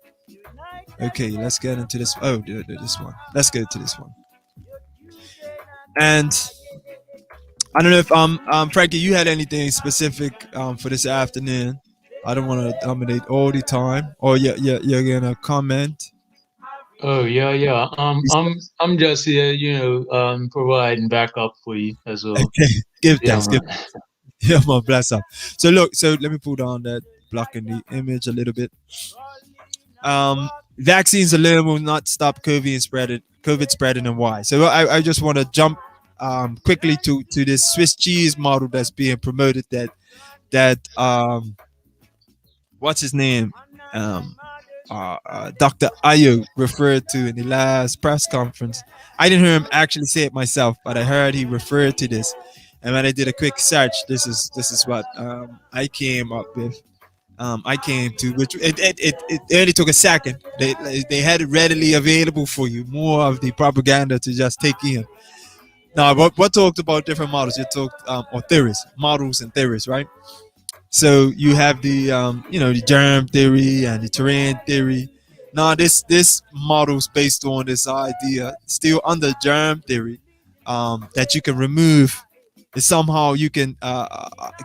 Okay, let's get into this. Oh, this one. Let's get into this one. And I don't know if Frankie, you had anything specific for this afternoon. I don't want to dominate all the time. Or you're gonna comment. Oh yeah. I'm just here, providing backup for you as well. Okay, give thanks. Yeah, man, bless up. So look, let me put on that blocking the image a little bit. Vaccines alone will not stop COVID spreading, and why? So I just want to jump quickly to this Swiss cheese model that's being promoted. That what's his name? Dr. Ayo referred to in the last press conference. I didn't hear him actually say it myself, but I heard he referred to this. And when I did a quick search, this is what I came up with. I came to, which it only took a second. They had it readily available for you. More of the propaganda to just take in. Now, what talked about different models? You talked or theories, models and theories, right? So you have the the germ theory and the terrain theory. Now this model's based on this idea, still under germ theory, that you can remove. Somehow you can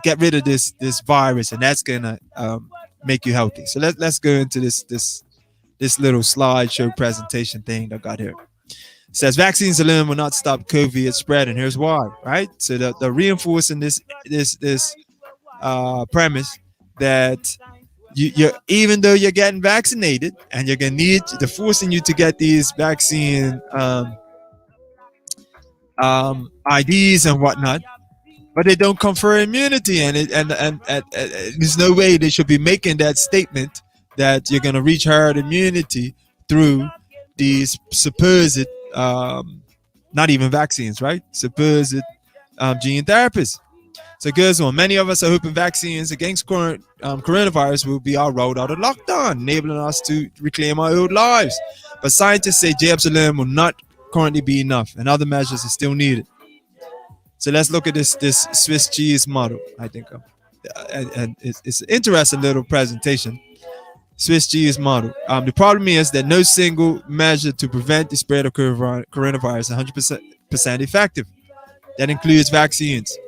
get rid of this virus, and that's gonna make you healthy. So let's go into this little slideshow presentation thing that I got here. It says vaccines alone will not stop COVID spread, and here's why. Right? So they're reinforcing this premise that you even though you're getting vaccinated and you're gonna they're forcing you to get these vaccine IDs and whatnot. But they don't confer immunity, and there's no way they should be making that statement that you're going to reach herd immunity through these supposed, not even vaccines, right? Supposed gene therapies. So it goes on. Many of us are hoping vaccines against coronavirus will be our road out of lockdown, enabling us to reclaim our old lives. But scientists say jabs alone will not currently be enough, and other measures are still needed. So let's look at this Swiss cheese model. I think, and it's an interesting little presentation. Swiss cheese model. The problem is that no single measure to prevent the spread of coronavirus is 100% effective. That includes vaccines.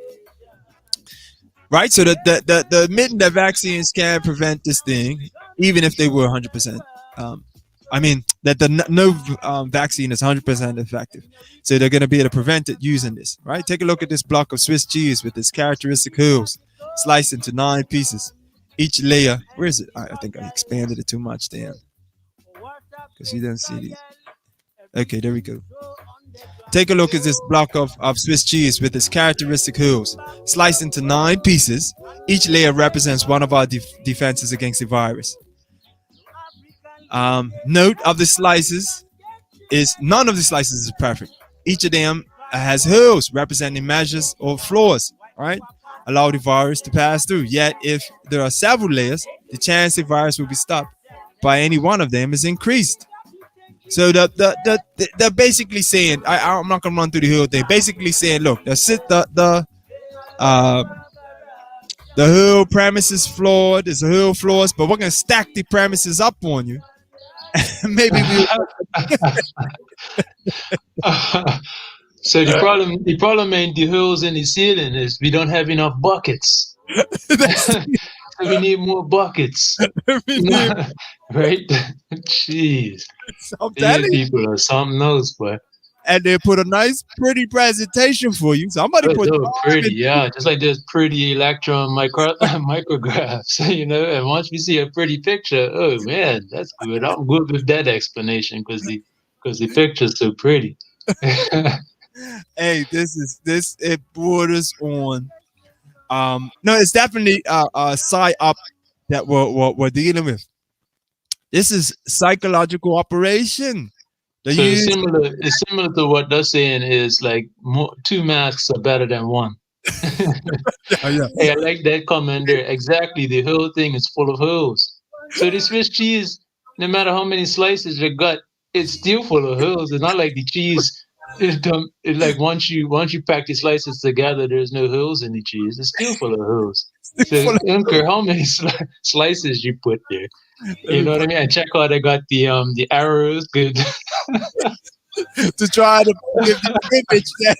Right? So the admitting that vaccines can prevent this thing, even if they were 100%. I mean, that no vaccine is 100% effective. So they're going to be able to prevent it using this. Right? Take a look at this block of Swiss cheese with its characteristic hulls, sliced into 9 pieces. Each layer, where is it? I think I expanded it too much, damn. Because you didn't see these. Okay, there we go. Take a look at this block of Swiss cheese with its characteristic hulls, sliced into 9 pieces. Each layer represents one of our defenses against the virus. Note of the slices is none of the slices is perfect. Each of them has hulls representing measures or flaws, right? Allow the virus to pass through. Yet, if there are several layers, the chance the virus will be stopped by any one of them is increased. So they're basically saying, I'm not gonna run through the whole thing. Basically saying, look, the whole premise is flawed. There's a whole flaws, but we're gonna stack the premises up on you. Maybe we. So the problem ain't the holes in the ceiling, is we don't have enough buckets. So we need more buckets. Right? Jeez. These people are something else, but. And they put a nice, pretty presentation for you. Somebody put pretty, yeah, just like this pretty electron micrographs, And once we see a pretty picture, oh man, that's good. I'm good with that explanation because the picture's so pretty. Hey, it borders on. No, it's definitely a side up that we're dealing with. This is psychological operation. It's similar to what they're saying is like 2 masks are better than 1. Yeah. Hey, I like that comment there. Exactly, the whole thing is full of holes. So the Swiss cheese, no matter how many slices you got, it's still full of holes. It's not like the cheese. It's like once you pack the slices together, there's no holes in the cheese. It's still full of holes. So I don't care how many slices you put there. You know what I mean? And check out, I got the arrows good. To try to give the image that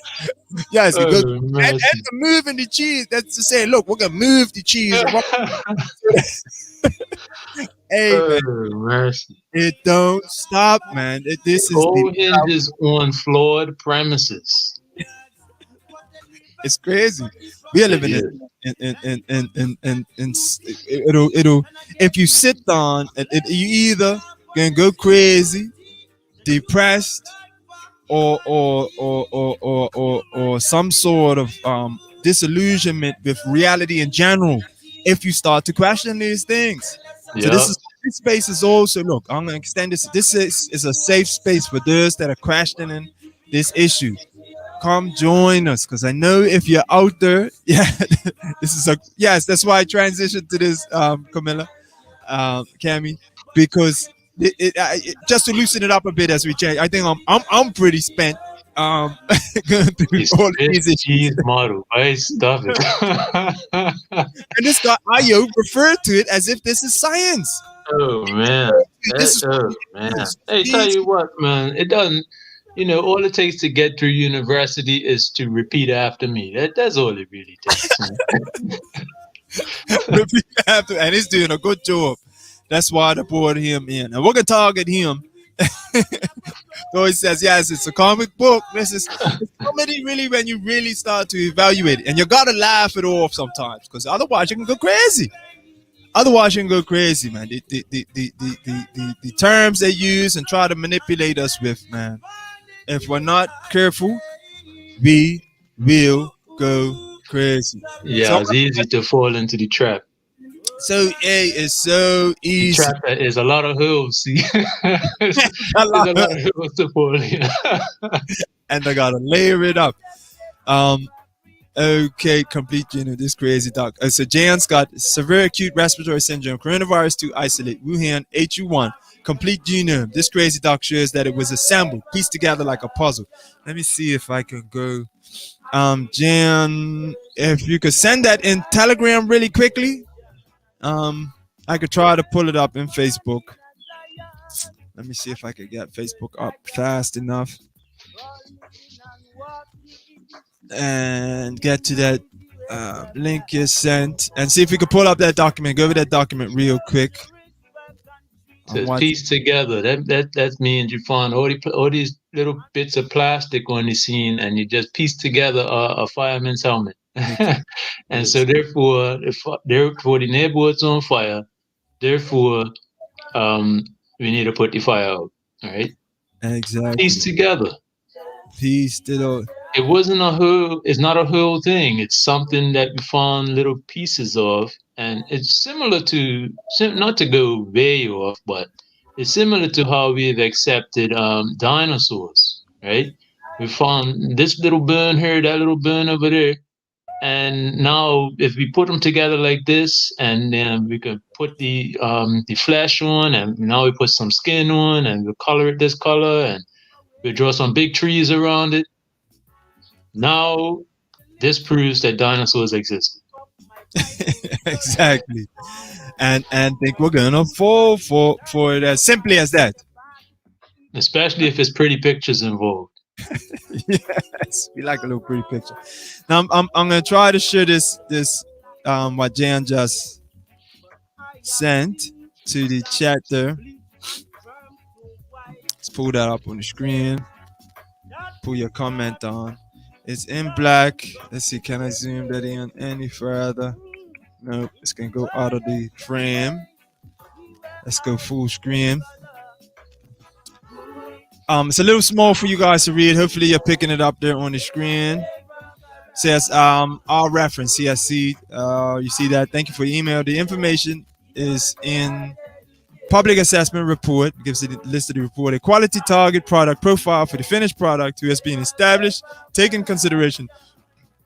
yes, and to moving the cheese. That's to say, look, we're gonna move the cheese. Hey, mercy. It don't stop, man. This is all hinges on flawed premises. It's crazy. We are living in it'll if you sit down, you either gonna go crazy, depressed, or some sort of disillusionment with reality in general if you start to question these things. So this space is also, look, I'm gonna extend this. This is a safe space for those that are questioning this issue. Come join us, because I know if you're out there, that's why I transitioned to this, Camilla, Cammy, because it just to loosen it up a bit as we change. I think I'm pretty spent. Going through all these cheese model. I stop it. And this guy Ayo referred to it as if this is science. Oh man. Hey, tell you what, man, it doesn't. All it takes to get through university is to repeat after me. That's all it really takes. Repeat after, and he's doing a good job. That's why they brought him in, and we're gonna target him. So he says, yes, it's a comic book. This is comedy, really, when you really start to evaluate it, and you gotta laugh it off sometimes, because otherwise you can go crazy. Otherwise, you can go crazy, man. The terms they use and try to manipulate us with, man. If we're not careful, we will go crazy. Yeah, it's easy to fall into the trap. So it's so easy. The trap is a lot of holes. See, there's a lot of holes to fall in. And I gotta layer it up. Okay, complete this crazy doc. So Jan's got severe acute respiratory syndrome, coronavirus 2 isolate, Wuhan HU1, complete genome. This crazy doc shows that it was assembled, pieced together like a puzzle. Let me see if I can go. Jan, if you could send that in Telegram really quickly, I could try to pull it up in Facebook. Let me see if I could get Facebook up fast enough and get to that link you sent and see if we could pull up that document. Go over that document real quick. To piece together. That means you find all these little bits of plastic on the scene, and you just piece together a fireman's helmet. And so therefore the neighborhood's on fire. Therefore, we need to put the fire out. All right. Exactly. Piece together. Pieced it out. It wasn't a whole. It's not a whole thing. It's something that we found little pieces of, and it's similar to, not to go way off, but it's similar to how we've accepted dinosaurs, right? We found this little bone here, that little bone over there, and now if we put them together like this, and then we could put the flesh on, and now we put some skin on, and we color it this color, and we draw some big trees around it. Now, this proves that dinosaurs exist. Exactly, and think we're gonna fall for it as simply as that. Especially if it's pretty pictures involved. Yes, we like a little pretty picture. Now I'm gonna try to share this what Jan just sent to the chat there. Let's pull that up on the screen. Pull your comment on. It's in black. Let's see, can I zoom that in any further? No, it's gonna go out of the frame. Let's go full screen. It's a little small for you guys to read. Hopefully you're picking it up there on the screen. It says our reference CSC. You see that? Thank you for your email. The information is in public assessment report. It gives the list of the report. A quality target product profile for the finished product who has been established. Take in consideration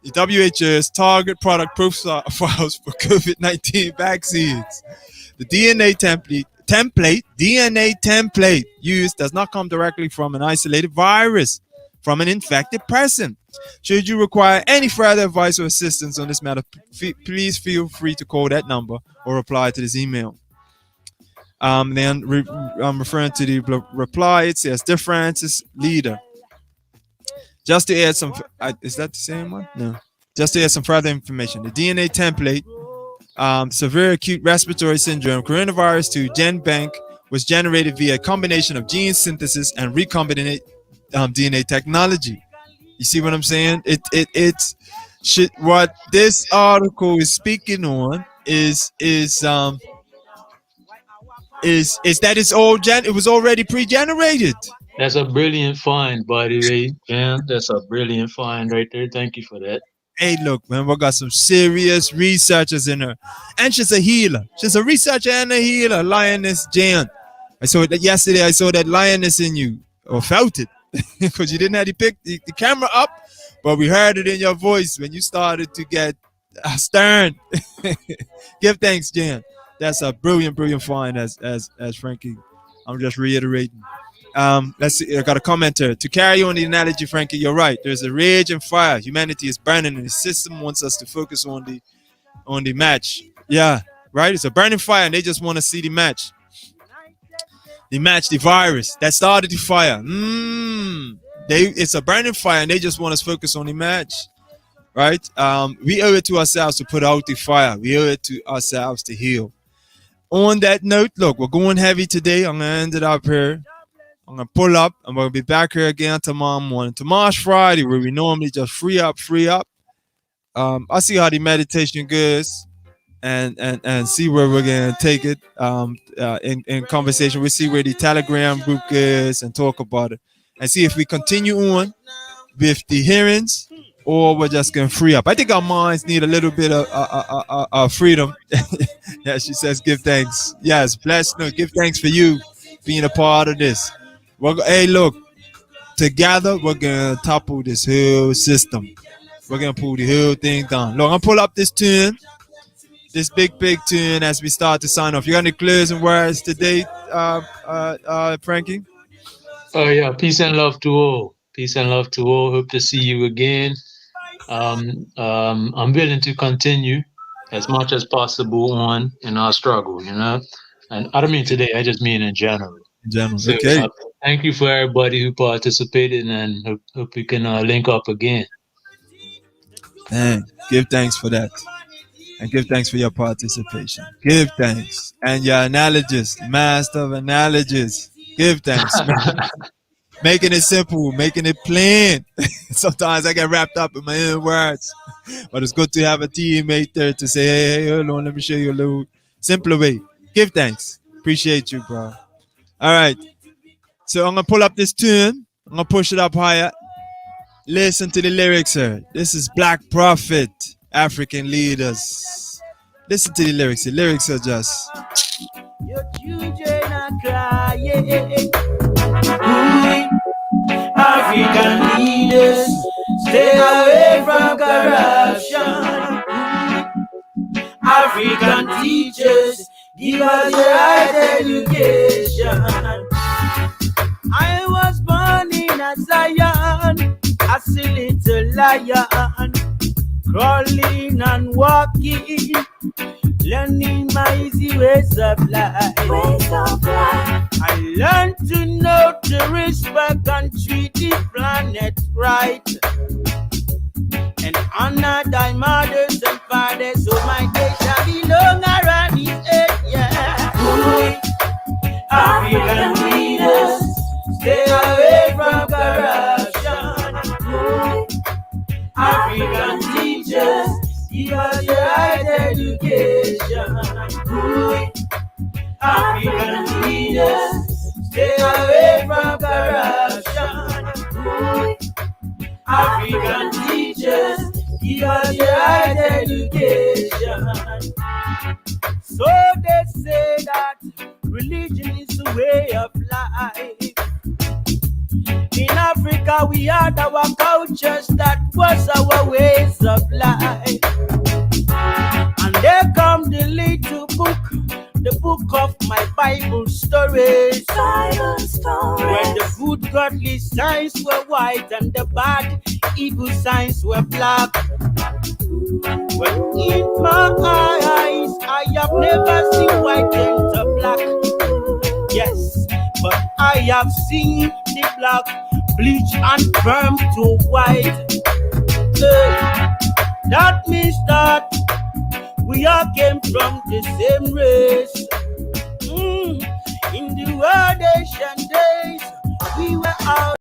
the WHO's target product profiles for COVID-19 vaccines. The DNA template used does not come directly from an isolated virus from an infected person. Should you require any further advice or assistance on this matter, please feel free to call that number or reply to this email. Then I'm referring to the reply. It says, "Dear Francis, leader. Just to add some, is that the same one? No. Just to add some further information. The DNA template, severe acute respiratory syndrome, coronavirus 2 GenBank, was generated via a combination of gene synthesis and recombinant DNA technology." You see what I'm saying? What this article is speaking on is that it was already pre-generated. That's a brilliant find, by the way, man. That's a brilliant find right there. Thank you for that. Hey, look, man, we got some serious researchers in her. And she's a healer. She's a researcher and a healer, Lioness Jan. I saw it yesterday. I saw that lioness in you, or felt it, because you didn't have the camera up, but we heard it in your voice when you started to get stern. Give thanks, Jan. That's a brilliant find, as Frankie. I'm just reiterating. Let's see. I got a commenter. To carry on the analogy, Frankie, you're right. There's a rage and fire. Humanity is burning, and the system wants us to focus on the match. Yeah, right. It's a burning fire, and they just want to see the match. The virus that started the fire. It's a burning fire, and they just want us to focus on the match. Right? We owe it to ourselves to put out the fire. We owe it to ourselves to heal. On that note, look, we're going heavy today. I'm gonna end it up here. I'm going to pull up, and we'll be back here again tomorrow morning. Tomorrow's Friday, where we normally just free up. I'll see how the meditation goes and see where we're going to take it in conversation. We'll see where the Telegram group is and talk about it and see if we continue on with the hearings or we're just going to free up. I think our minds need a little bit of freedom. Yeah, she says, give thanks. Yes, bless. No, give thanks for you being a part of this. Hey, look, together we're gonna topple this whole system. We're gonna pull the whole thing down. Look, I'm gonna pull up this tune this big tune as we start to sign off. You got any closing words today, Frankie? Oh yeah, peace and love to all. Peace and love to all. Hope to see you again. I'm willing to continue as much as possible on in our struggle, you know. And I don't mean today, I just mean in general. In general, So, okay. Thank you for everybody who participated, and hope we can link up again. Man, give thanks for that. And give thanks for your participation. Give thanks. And your analogist, master of analogies. Give thanks. Making it simple, making it plain. Sometimes I get wrapped up in my own words. But it's good to have a teammate there to say, hey, hold on, let me show you a little simpler way. Give thanks. Appreciate you, bro. All right. So I'm going to pull up this tune. I'm going to push it up higher. Listen to the lyrics here. This is Black Prophet, African Leaders. Listen to the lyrics. The lyrics are just... Your children are crying. African leaders, stay away from corruption. African teachers, give us the right education. I was born in a Zion, as a little lion, crawling and walking, learning my easy ways of life. I learned to know, to respect and treat the planet right, and honor thy mothers and fathers, so my day shall be long around this earth. Yeah. African leaders, stay away from corruption. African teachers, give us the right education. African leaders, stay away from corruption. African teachers, give us the right education. So they say that religion is a way of life. In Africa, we had our cultures, that was our ways of life. And there come the little book, the book of my Bible stories. When the good godly signs were white and the bad evil signs were black. Well, in my eyes, I have never seen white into black. Yes, but I have seen the black bleach and burn to white. That means that we all came from the same race. In the old ancient days, we were all